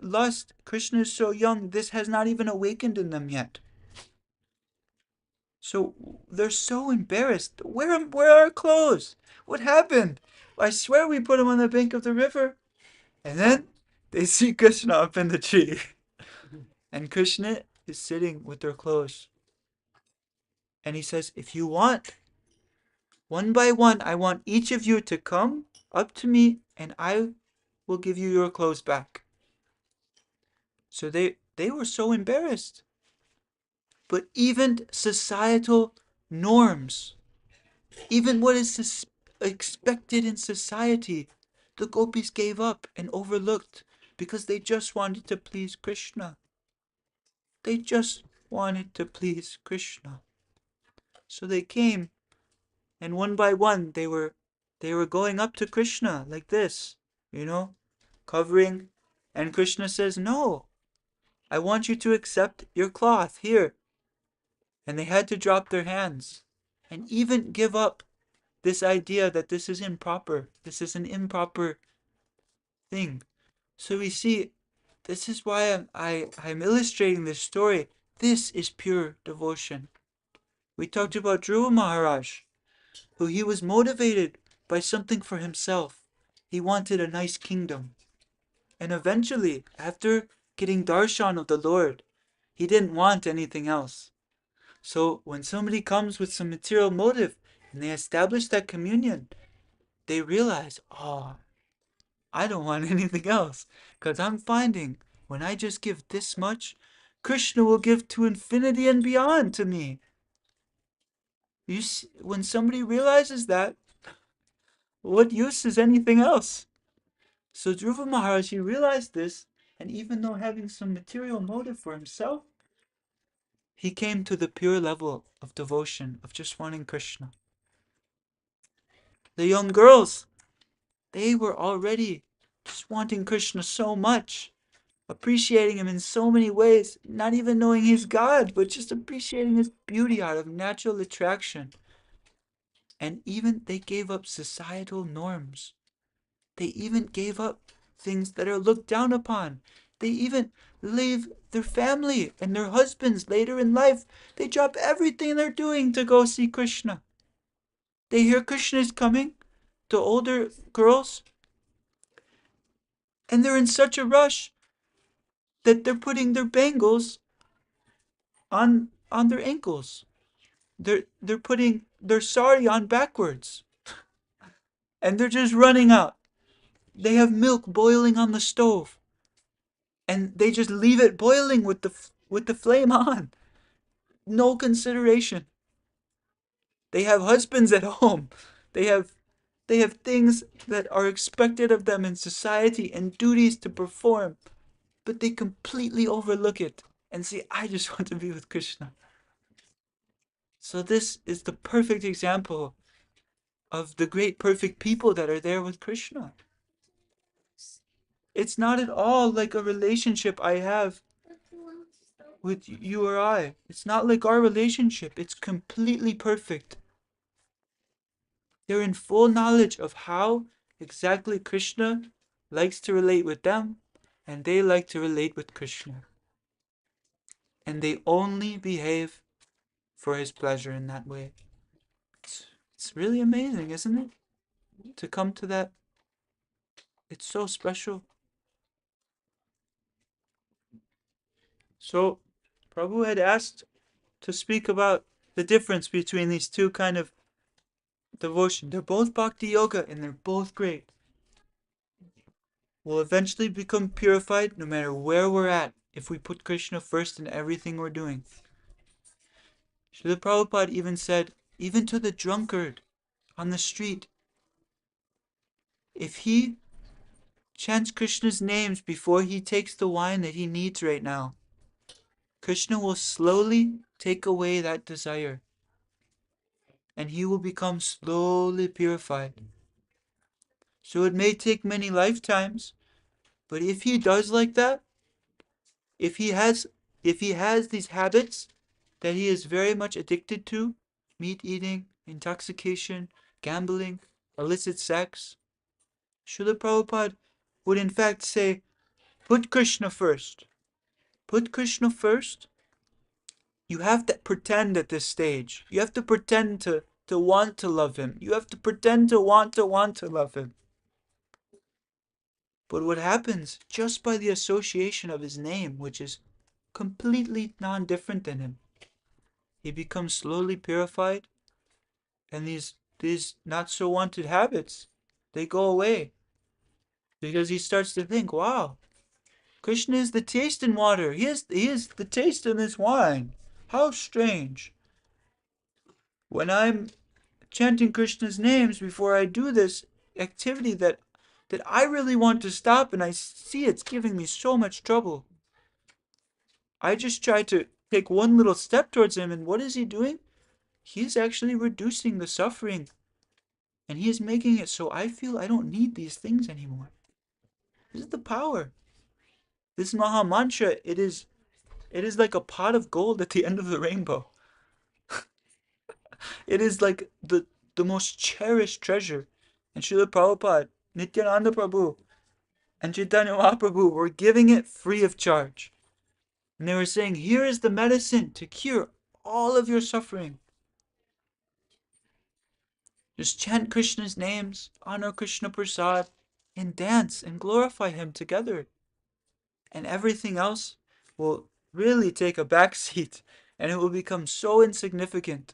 lust, Krishna is so young, this has not even awakened in them yet. So they're so embarrassed. Where are our clothes? What happened? I swear we put them on the bank of the river. And then they see Krishna up in the tree. And Krishna is sitting with their clothes. And he says, if you want, One by one, I want each of you to come up to me and I will give you your clothes back. So they were so embarrassed. But even societal norms, even what is expected in society, the gopis gave up and overlooked because they just wanted to please Krishna. They just wanted to please Krishna. So they came, and one by one they were going up to Krishna like this, covering, and Krishna says, "No, I want you to accept your cloth here." And they had to drop their hands and even give up this idea that this is improper. This is an improper thing. So we see, this is why I'm illustrating this story. This is pure devotion. We talked about Dhruva Maharaj, who he was motivated by something for himself. He wanted a nice kingdom. And eventually, after getting darshan of the Lord, he didn't want anything else. So when somebody comes with some material motive and they establish that communion, they realize, oh, I don't want anything else. Because I'm finding when I just give this much, Krishna will give to infinity and beyond to me. You see, when somebody realizes that, what use is anything else? So Dhruva Maharaj, he realized this, and even though having some material motive for himself, he came to the pure level of devotion, of just wanting Krishna. The young girls, they were already just wanting Krishna so much, appreciating him in so many ways, not even knowing he's God, but just appreciating his beauty out of natural attraction. And even they gave up societal norms. They even gave up things that are looked down upon. They even leave their family and their husbands later in life. They drop everything they're doing to go see Krishna. They hear Krishna is coming to older girls, and they're in such a rush that they're putting their bangles on their ankles. They're putting their sari on backwards, and they're just running out. They have milk boiling on the stove, and they just leave it boiling with the flame on. No consideration. They have husbands at home. They have things that are expected of them in society and duties to perform, but they completely overlook it and say, I just want to be with Krishna. So this is the perfect example of the great perfect people that are there with Krishna. It's not at all like a relationship I have with you or I. It's not like our relationship. It's completely perfect. They're in full knowledge of how exactly Krishna likes to relate with them, and they like to relate with Krishna. And they only behave for his pleasure in that way. It's really amazing, isn't it? To come to that. It's so special. So, Prabhu had asked to speak about the difference between these two kind of devotion. They're both bhakti-yoga and they're both great. We'll eventually become purified no matter where we're at if we put Krishna first in everything we're doing. Srila Prabhupada even said, even to the drunkard on the street, if he chants Krishna's names before he takes the wine that he needs right now, Krishna will slowly take away that desire, and he will become slowly purified. So it may take many lifetimes, but if he does like that, if he has these habits that he is very much addicted to, meat eating, intoxication, gambling, illicit sex, Srila Prabhupada would in fact say, put Krishna first. Put Krishna first. You have to pretend at this stage. You have to pretend to want to love him. You have to pretend to want to love him. But what happens just by the association of his name, which is completely non-different than him, he becomes slowly purified, and these these not so wanted habits, they go away. Because he starts to think, wow, Krishna is the taste in water. He is the taste in this wine. How strange. When I'm chanting Krishna's names before I do this activity that I really want to stop and I see it's giving me so much trouble, I just try to take one little step towards him, and what is he doing? He is actually reducing the suffering, and he is making it so I feel I don't need these things anymore. This is the power. This Maha Mantra, it is like a pot of gold at the end of the rainbow. It is like the most cherished treasure. And Srila Prabhupada, Nityananda Prabhu, and Chaitanya Mahaprabhu were giving it free of charge. And they were saying, here is the medicine to cure all of your suffering. Just chant Krishna's names, honor Krishna Prasad, and dance and glorify him together. And everything else will really take a back seat, and it will become so insignificant.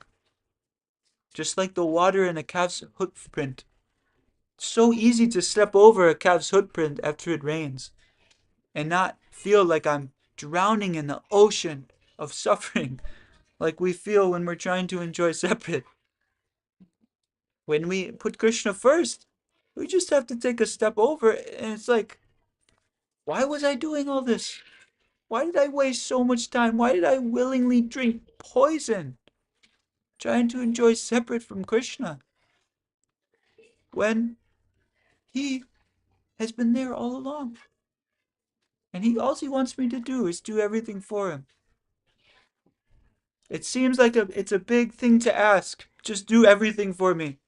Just like the water in a calf's footprint. It's so easy to step over a calf's footprint after it rains and not feel like I'm drowning in the ocean of suffering like we feel when we're trying to enjoy separate. When we put Krishna first, we just have to take a step over, and it's like, why was I doing all this? Why did I waste so much time? Why did I willingly drink poison trying to enjoy separate from Krishna when he has been there all along? And all he wants me to do is do everything for him. It seems like it's a big thing to ask. Just do everything for me.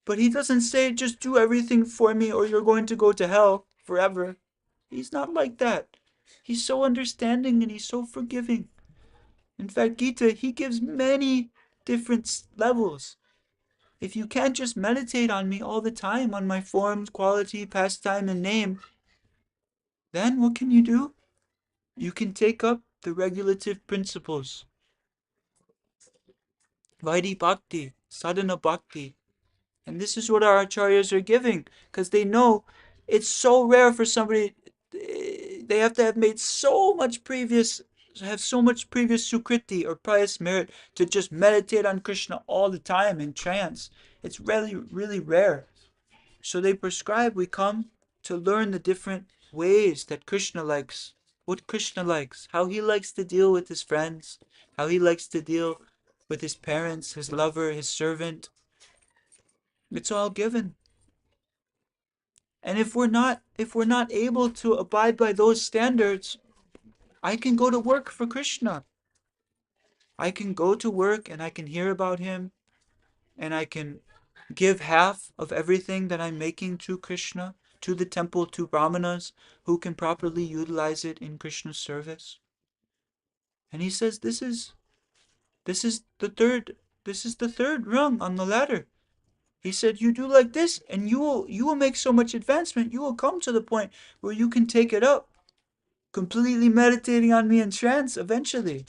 But he doesn't say, just do everything for me or you're going to go to hell forever. He's not like that. He's so understanding and he's so forgiving. In fact, Gita, he gives many different levels. If you can't just meditate on me all the time, on my form, quality, pastime, and name, then what can you do? You can take up the regulative principles. Vaidhi Bhakti, Sadhana Bhakti. And this is what our acharyas are giving, because they know it's so rare for somebody, they have to have made so much previous, have so much previous sukriti or pious merit to just meditate on Krishna all the time in trance. It's really, really rare. So they prescribe we come to learn the different ways that Krishna likes, what Krishna likes, how he likes to deal with his friends, how he likes to deal with his parents, his lover, his servant. It's all given. And if we're not able to abide by those standards, I can go to work for Krishna. I can go to work and I can hear about him, and I can give half of everything that I'm making to Krishna, to the temple, to brahmanas who can properly utilize it in Krishna's service. And he says this is the third rung on the ladder. He said, you do like this, and you will make so much advancement, you will come to the point where you can take it up, completely meditating on me in trance eventually.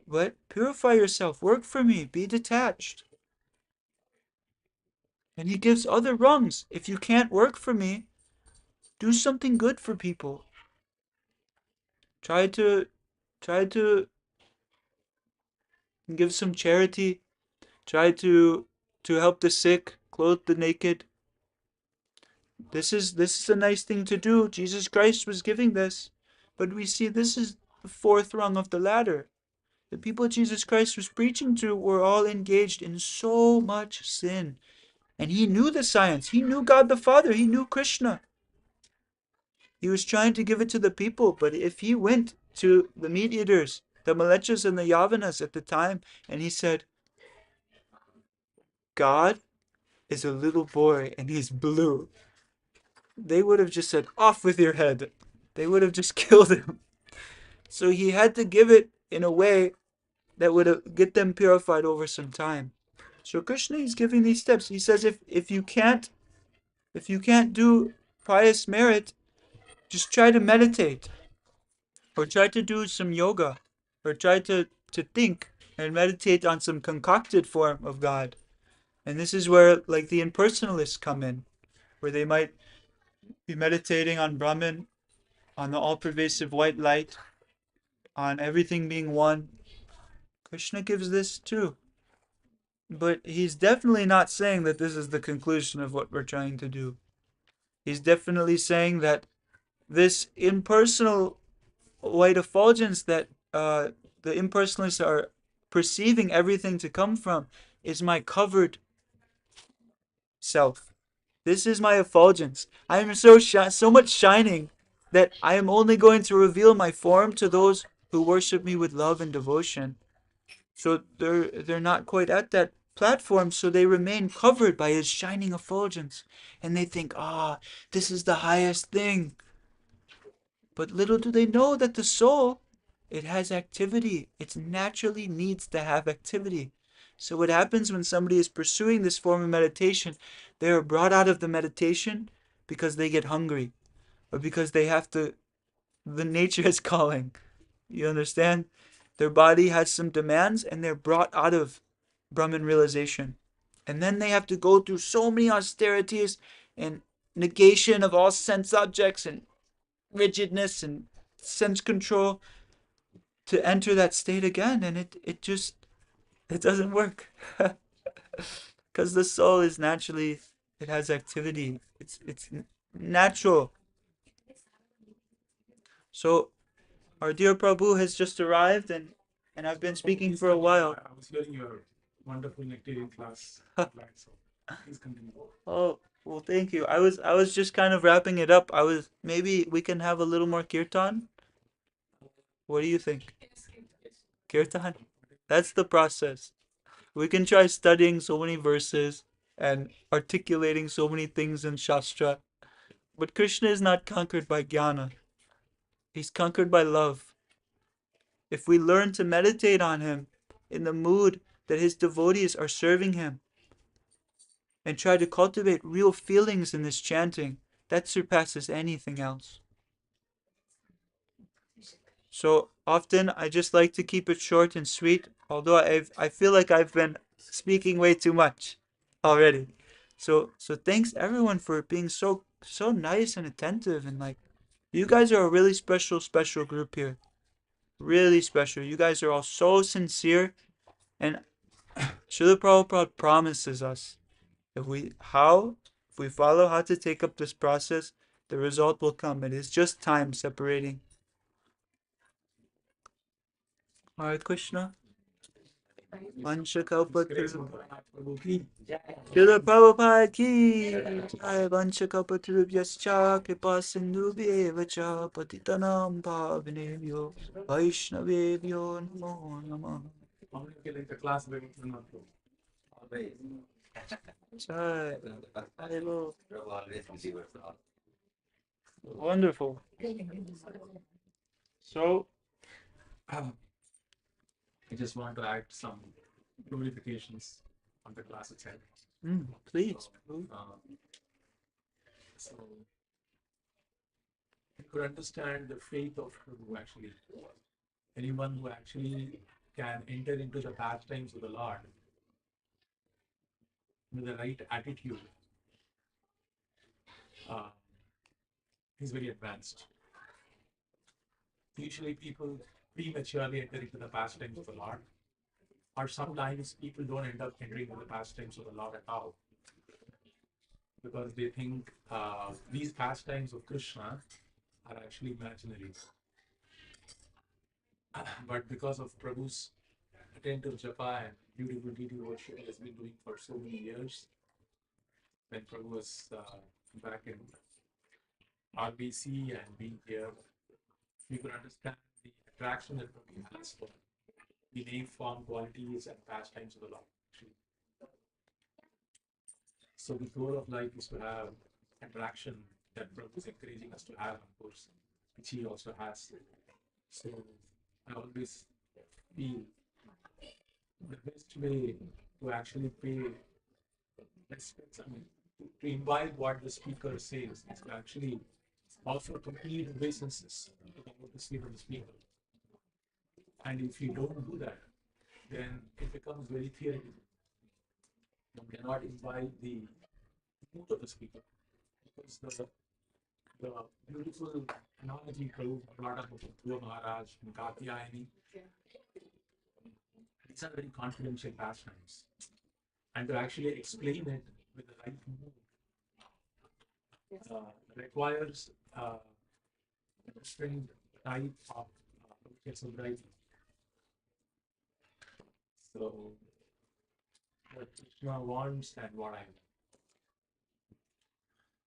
But purify yourself, work for me, be detached. And he gives other rungs. If you can't work for me, do something good for people. Try to give some charity. Try to help the sick, clothe the naked. This is a nice thing to do. Jesus Christ was giving this. But we see this is the fourth rung of the ladder. The people Jesus Christ was preaching to were all engaged in so much sin. And he knew the science. He knew God the Father. He knew Krishna. He was trying to give it to the people. But if he went to the meat eaters, the Malechas and the Yavanas at the time, and he said, God is a little boy and he's blue, they would have just said, off with your head. They would have just killed him. So he had to give it in a way that would get them purified over some time. So Krishna is giving these steps. He says if you can't do pious merit, just try to meditate, or try to do some yoga, or try to think and meditate on some concocted form of God. And this is where like the impersonalists come in, where they might be meditating on Brahman, on the all-pervasive white light, on everything being one. Krishna gives this too. But he's definitely not saying that this is the conclusion of what we're trying to do. He's definitely saying that this impersonal white effulgence that the impersonalists are perceiving everything to come from is my covered self. This is my effulgence. I am so much shining that I am only going to reveal my form to those who worship me with love and devotion. So they're not quite at that platform, so they remain covered by his shining effulgence, and they think, this is the highest thing. But little do they know that the soul, it has activity. It naturally needs to have activity. So what happens when somebody is pursuing this form of meditation, they are brought out of the meditation because they get hungry, or because they have to, the nature is calling. You understand? Their body has some demands and they're brought out of Brahman realization. And then they have to go through so many austerities and negation of all sense objects and rigidness and sense control to enter that state again. And it just, it doesn't work. Because the soul is naturally, it has activity. It's natural. So our dear Prabhu has just arrived, and I've been speaking for a while. I was hearing your wonderful nectarian class. So please continue. Oh, well, thank you. I was just kind of wrapping it up. Maybe we can have a little more kirtan. What do you think? Kirtan? That's the process. We can try studying so many verses and articulating so many things in Shastra. But Krishna is not conquered by jnana. He's conquered by love. If we learn to meditate on him in the mood that his devotees are serving him, and try to cultivate real feelings in this chanting, that surpasses anything else. So often I just like to keep it short and sweet, although I feel like I've been speaking way too much already. So thanks everyone for being so nice and attentive, and like, you guys are a really special group here. Really special. You guys are all so sincere, and Srila Prabhupada promises us if we follow how to take up this process, the result will come. It is just time separating. Hare Krishna. Vanchakalpataru. Srila Prabhupada ki jai. Vanchakalpatarubhyascha kripa sindhubhyevacha patitanam pavanebhyo Vaishnavebhyo namo namah. How many feel like the class went through not through? Jai. Hare. Wonderful. So, I just want to add some glorifications on the class itself. please. So you could understand the faith of who actually, anyone who actually can enter into the pastimes of the Lord with the right attitude, is very advanced. Usually people prematurely enter into the pastimes of the Lord, or sometimes people don't end up entering into the pastimes of the Lord at all, because they think these pastimes of Krishna are actually imaginary. But because of Prabhu's attentive japa and beautiful deity worship he has been doing for so many years, when Prabhu was back in RBC and being here, we could understand the attraction that Prabhu has for the name, form, qualities, and pastimes of the Lord. So the goal of life is to have attraction that Prabhu is encouraging us to have, of course, which he also has. So I always feel the best way to actually pay respect, to imbibe what the speaker says, is to actually offer complete obeisances to the lotus feet of the speaker. And if you don't do that, then it becomes very theoretical. You cannot imbibe the mood of the speaker, because the beautiful analogy Prabhu brought up of Dhruva Maharaj and Katyayani, these are very confidential pastimes. And to actually explain it with the right mood requires a different type of sobriety. So, what Krishna wants and what I want.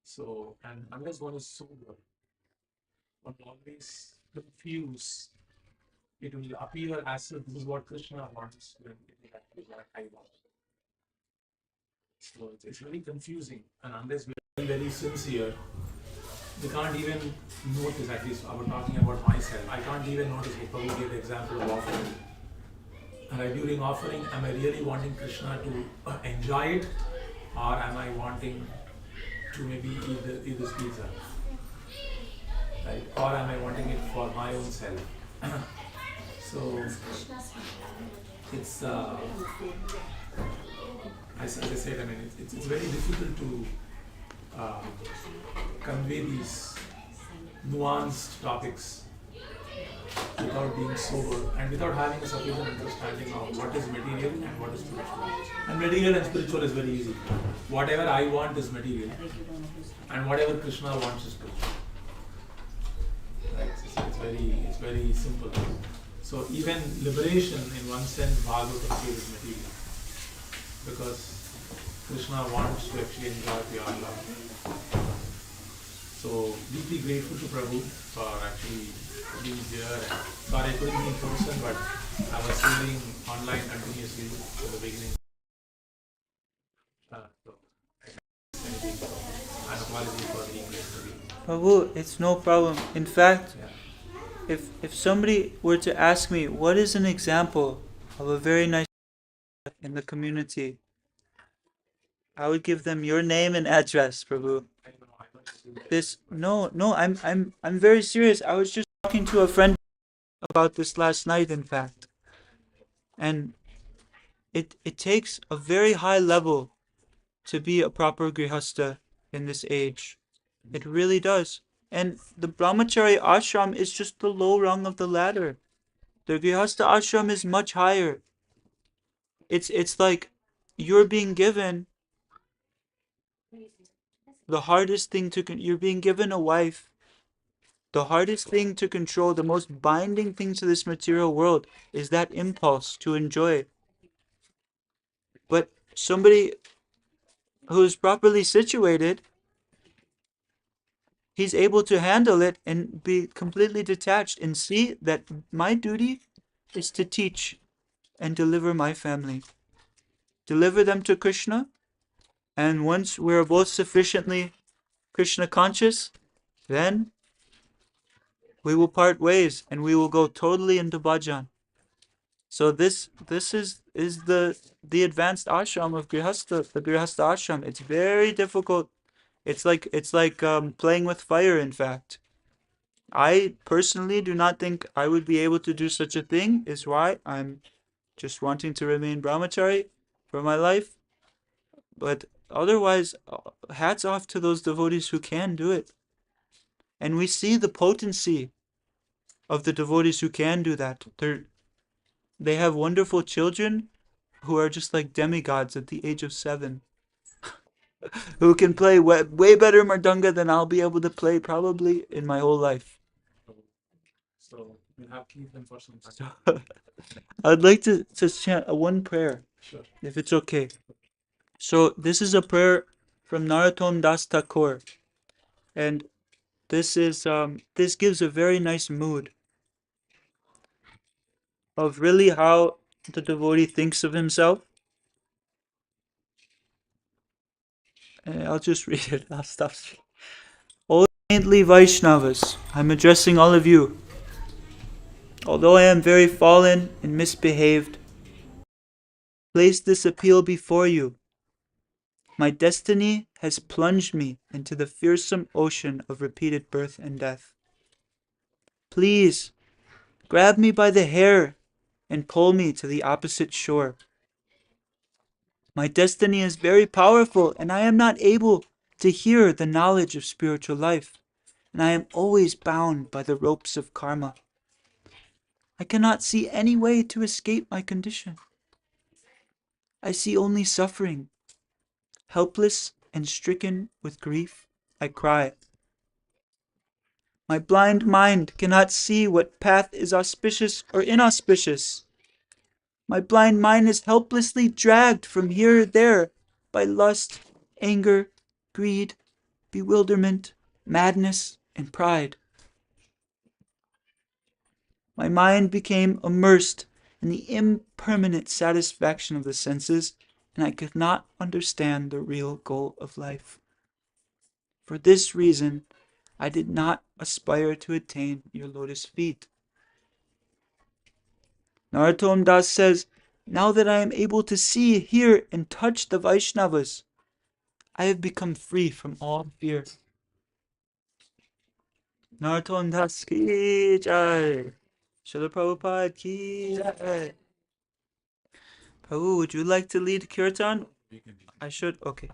So, and unless one is sober, one always confuse. It will appear as if this is what Krishna wants when it is actually what I want. So it's very confusing, and unless we're very sincere, we can't even notice. At least I was talking about myself. I can't even notice. Like Prabhu gave the example of offering. And during offering, am I really wanting Krishna to enjoy it, or am I wanting to maybe eat this pizza, right? Or am I wanting it for my own self? So it's as I said, I mean it's very difficult to convey these nuanced topics without being sober and without having a sufficient understanding of what is material and what is spiritual. And material and spiritual is very easy. Whatever I want is material, and whatever Krishna wants is spiritual. Right? It's very simple. So even liberation, in one sense, Bhagavatam says is material, because Krishna wants to actually enjoy pure love. So deeply grateful to Prabhu for actually being here. Sorry I couldn't be in person, but I was hearing online continuously at the beginning. So I can't say anything. So I apologize for being late today. Prabhu, it's no problem. In fact, Yeah. if somebody were to ask me what is an example of a very nice in the community, I would give them your name and address, Prabhu. I'm very serious. I was just talking to a friend about this last night, in fact. And it takes a very high level to be a proper grihasta in this age. It really does. And the brahmachari ashram is just the low rung of the ladder. The grihasta ashram is much higher. It's like you're being given the hardest thing you're being given a wife. The hardest thing to control, the most binding thing to this material world is that impulse to enjoy. But somebody who's properly situated, he's able to handle it and be completely detached and see that my duty is to teach and deliver my family. Deliver them to Krishna, and once we're both sufficiently Krishna conscious, then we will part ways and we will go totally into bhajan. So this is the advanced ashram of grihasta, the grihasta ashram. It's very difficult. It's like playing with fire. In fact, I personally do not think I would be able to do such a thing. Is why I'm just wanting to remain brahmachari for my life. But otherwise, hats off to those devotees who can do it. And we see the potency of the devotees who can do that. They have wonderful children who are just like demigods at the age of 7. Who can play way better mardanga than I'll be able to play probably in my whole life. So we'll have to keep them for some time. So, I'd like to chant one prayer, Sure. if it's okay. So this is a prayer from Narottam Das Thakur, and this gives a very nice mood of really how the devotee thinks of himself. And I'll just read it. I'll stop. O saintly Vaishnavas, I'm addressing all of you. Although I am very fallen and misbehaved, place this appeal before you. My destiny has plunged me into the fearsome ocean of repeated birth and death. Please, grab me by the hair and pull me to the opposite shore. My destiny is very powerful, and I am not able to hear the knowledge of spiritual life, and I am always bound by the ropes of karma. I cannot see any way to escape my condition. I see only suffering. Helpless and stricken with grief, I cry. My blind mind cannot see what path is auspicious or inauspicious. My blind mind is helplessly dragged from here to there by lust, anger, greed, bewilderment, madness, and pride. My mind became immersed in the impermanent satisfaction of the senses, and I could not understand the real goal of life. For this reason, I did not aspire to attain your lotus feet. Narottam Das says, now that I am able to see, hear, and touch the Vaishnavas, I have become free from all fear. Narottam Das ki jai. Srila Prabhupada ki jai. Prabhu, would you like to lead kirtan? I should? Okay.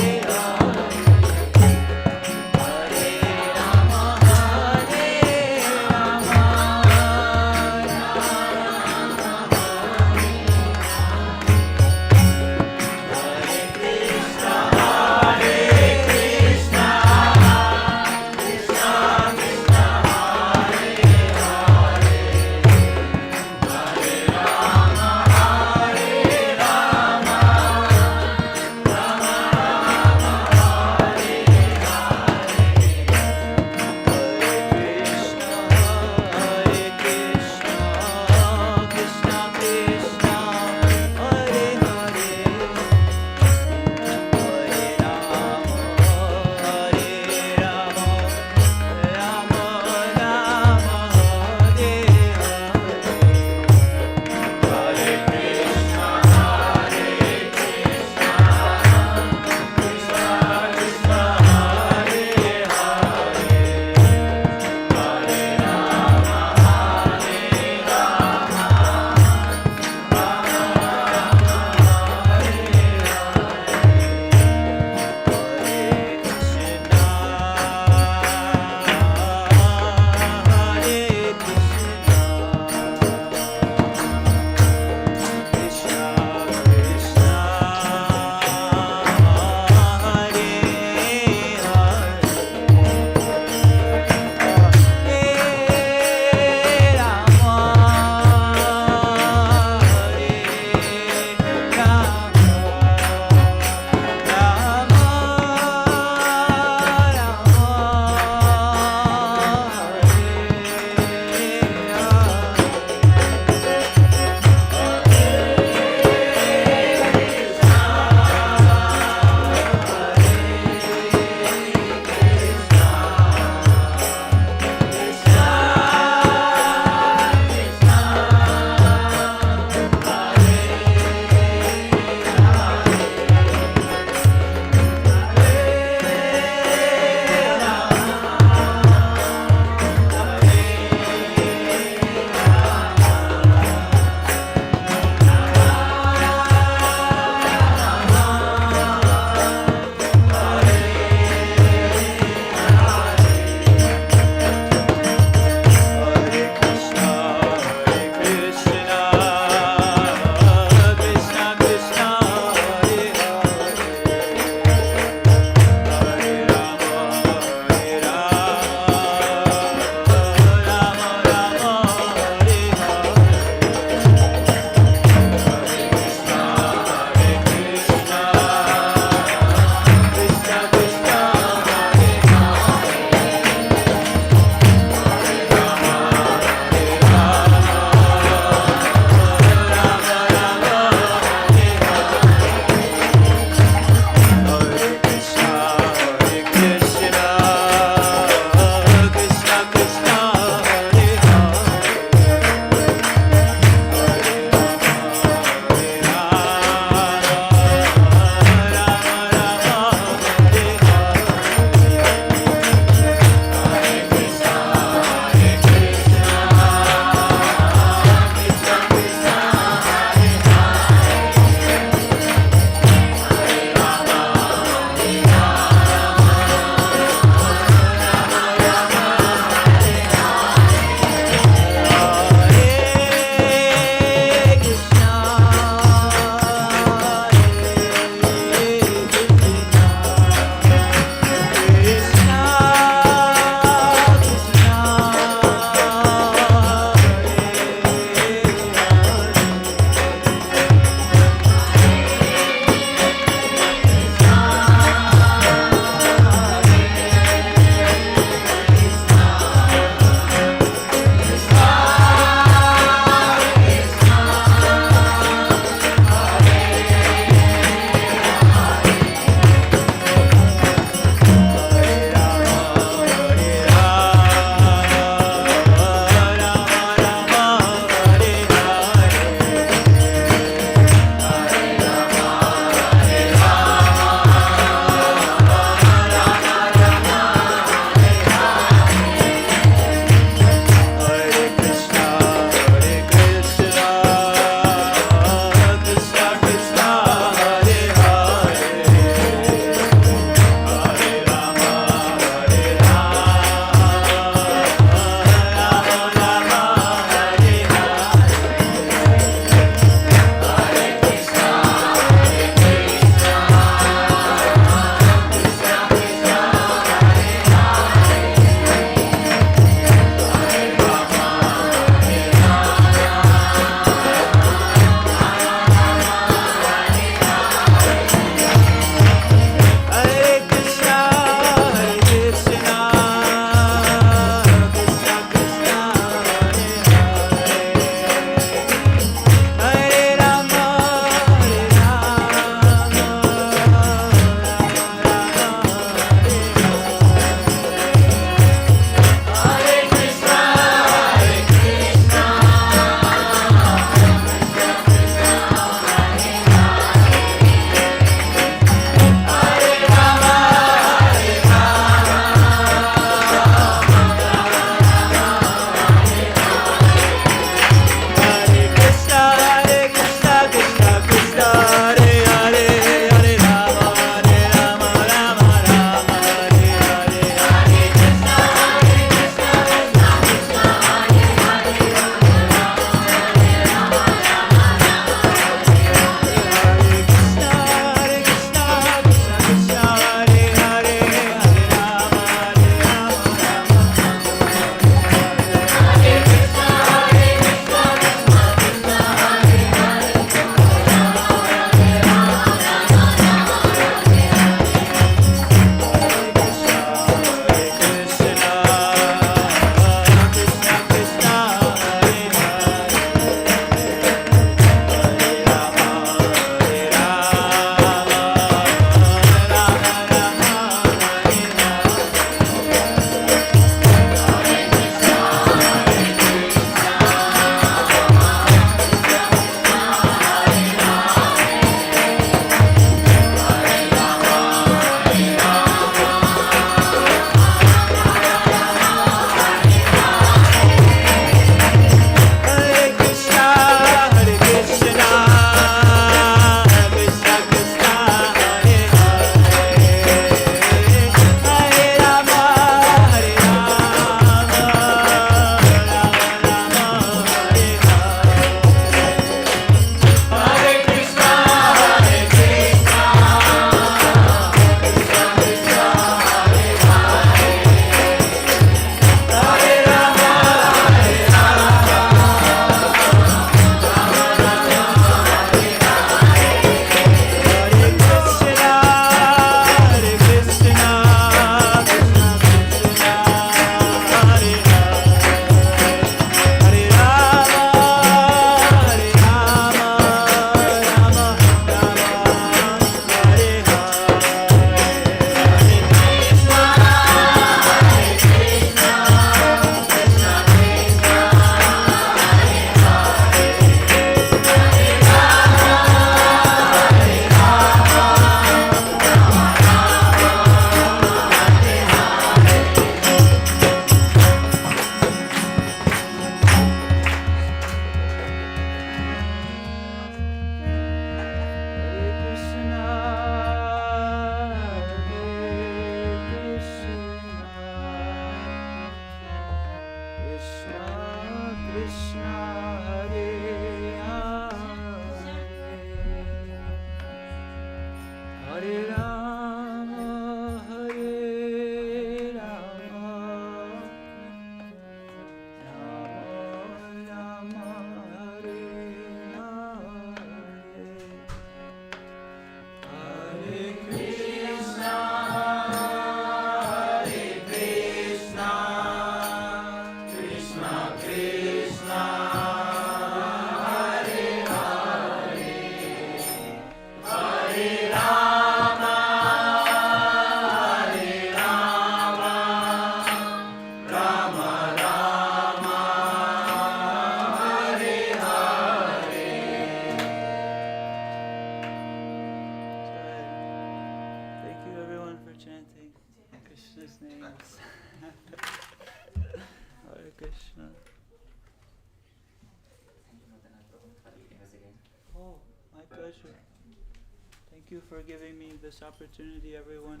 Thank you for giving me this opportunity, everyone.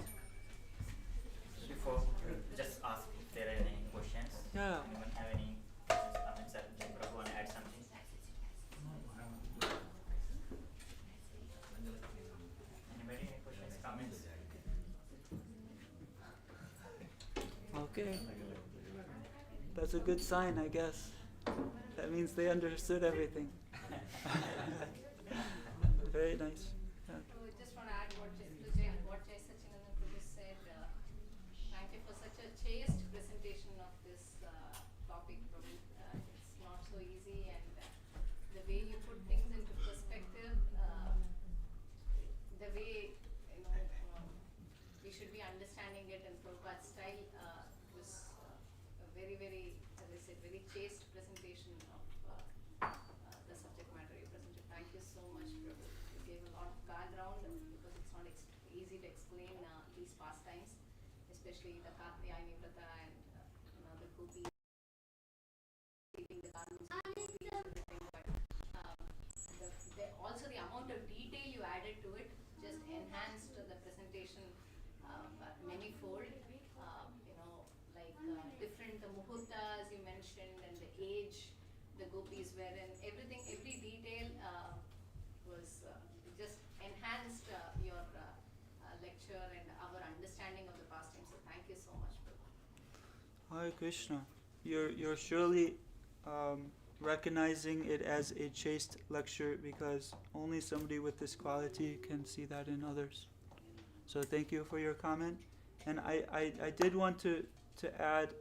Before, just ask if there are any questions. Yeah. Anyone have any questions, comments, or Prabhu want to add something? Anybody, any questions, comments? Okay. That's a good sign, I guess. That means they understood everything. Very nice. Yeah. So I just want to add what Jai Sachinandan Prabhu said. Thank you for such a chaste presentation of this topic, Prabhu. It's not so easy, and the way you put things into perspective, the way we should be understanding it in Prabhupada's style was a very, very, as I said, very chaste presentation of the subject matter you presented. Thank you so much, Prabhu. You gave a lot of background because it's not easy to explain these pastimes, especially the Kartiyayani Vrata and the Gopis, the gardens, everything. But also the amount of detail you added to it just enhanced the presentation manyfold. Different the muhurtas you mentioned and the age the Gopis were in, everything, every detail was just enhanced your lecture and our understanding of the pastime. So thank you so much, Prabhu. Hare Krishna. You're surely recognizing it as a chaste lecture because only somebody with this quality can see that in others. So thank you for your comment. And I did want to add,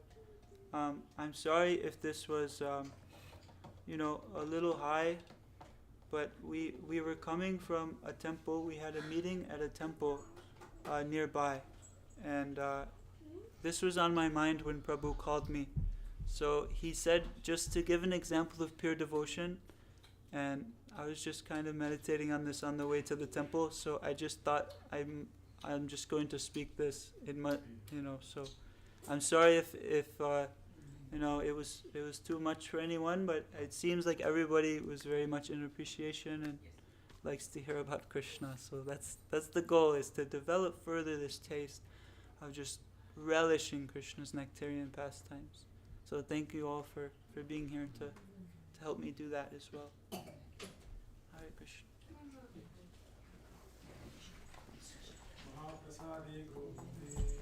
I'm sorry if this was a little high, but we were coming from a temple. We had a meeting at a temple nearby, and this was on my mind when Prabhu called me. So he said just to give an example of pure devotion, and I was just kind of meditating on this on the way to the temple. So I just thought I'm just going to speak this in my So I'm sorry if it was too much for anyone, but it seems like everybody was very much in appreciation and likes to hear about Krishna. So that's the goal, is to develop further this taste of just relishing Krishna's nectarian pastimes. So thank you all for being here to help me do that as well. Hare Krishna.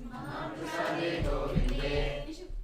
Mahaprasade Govinde.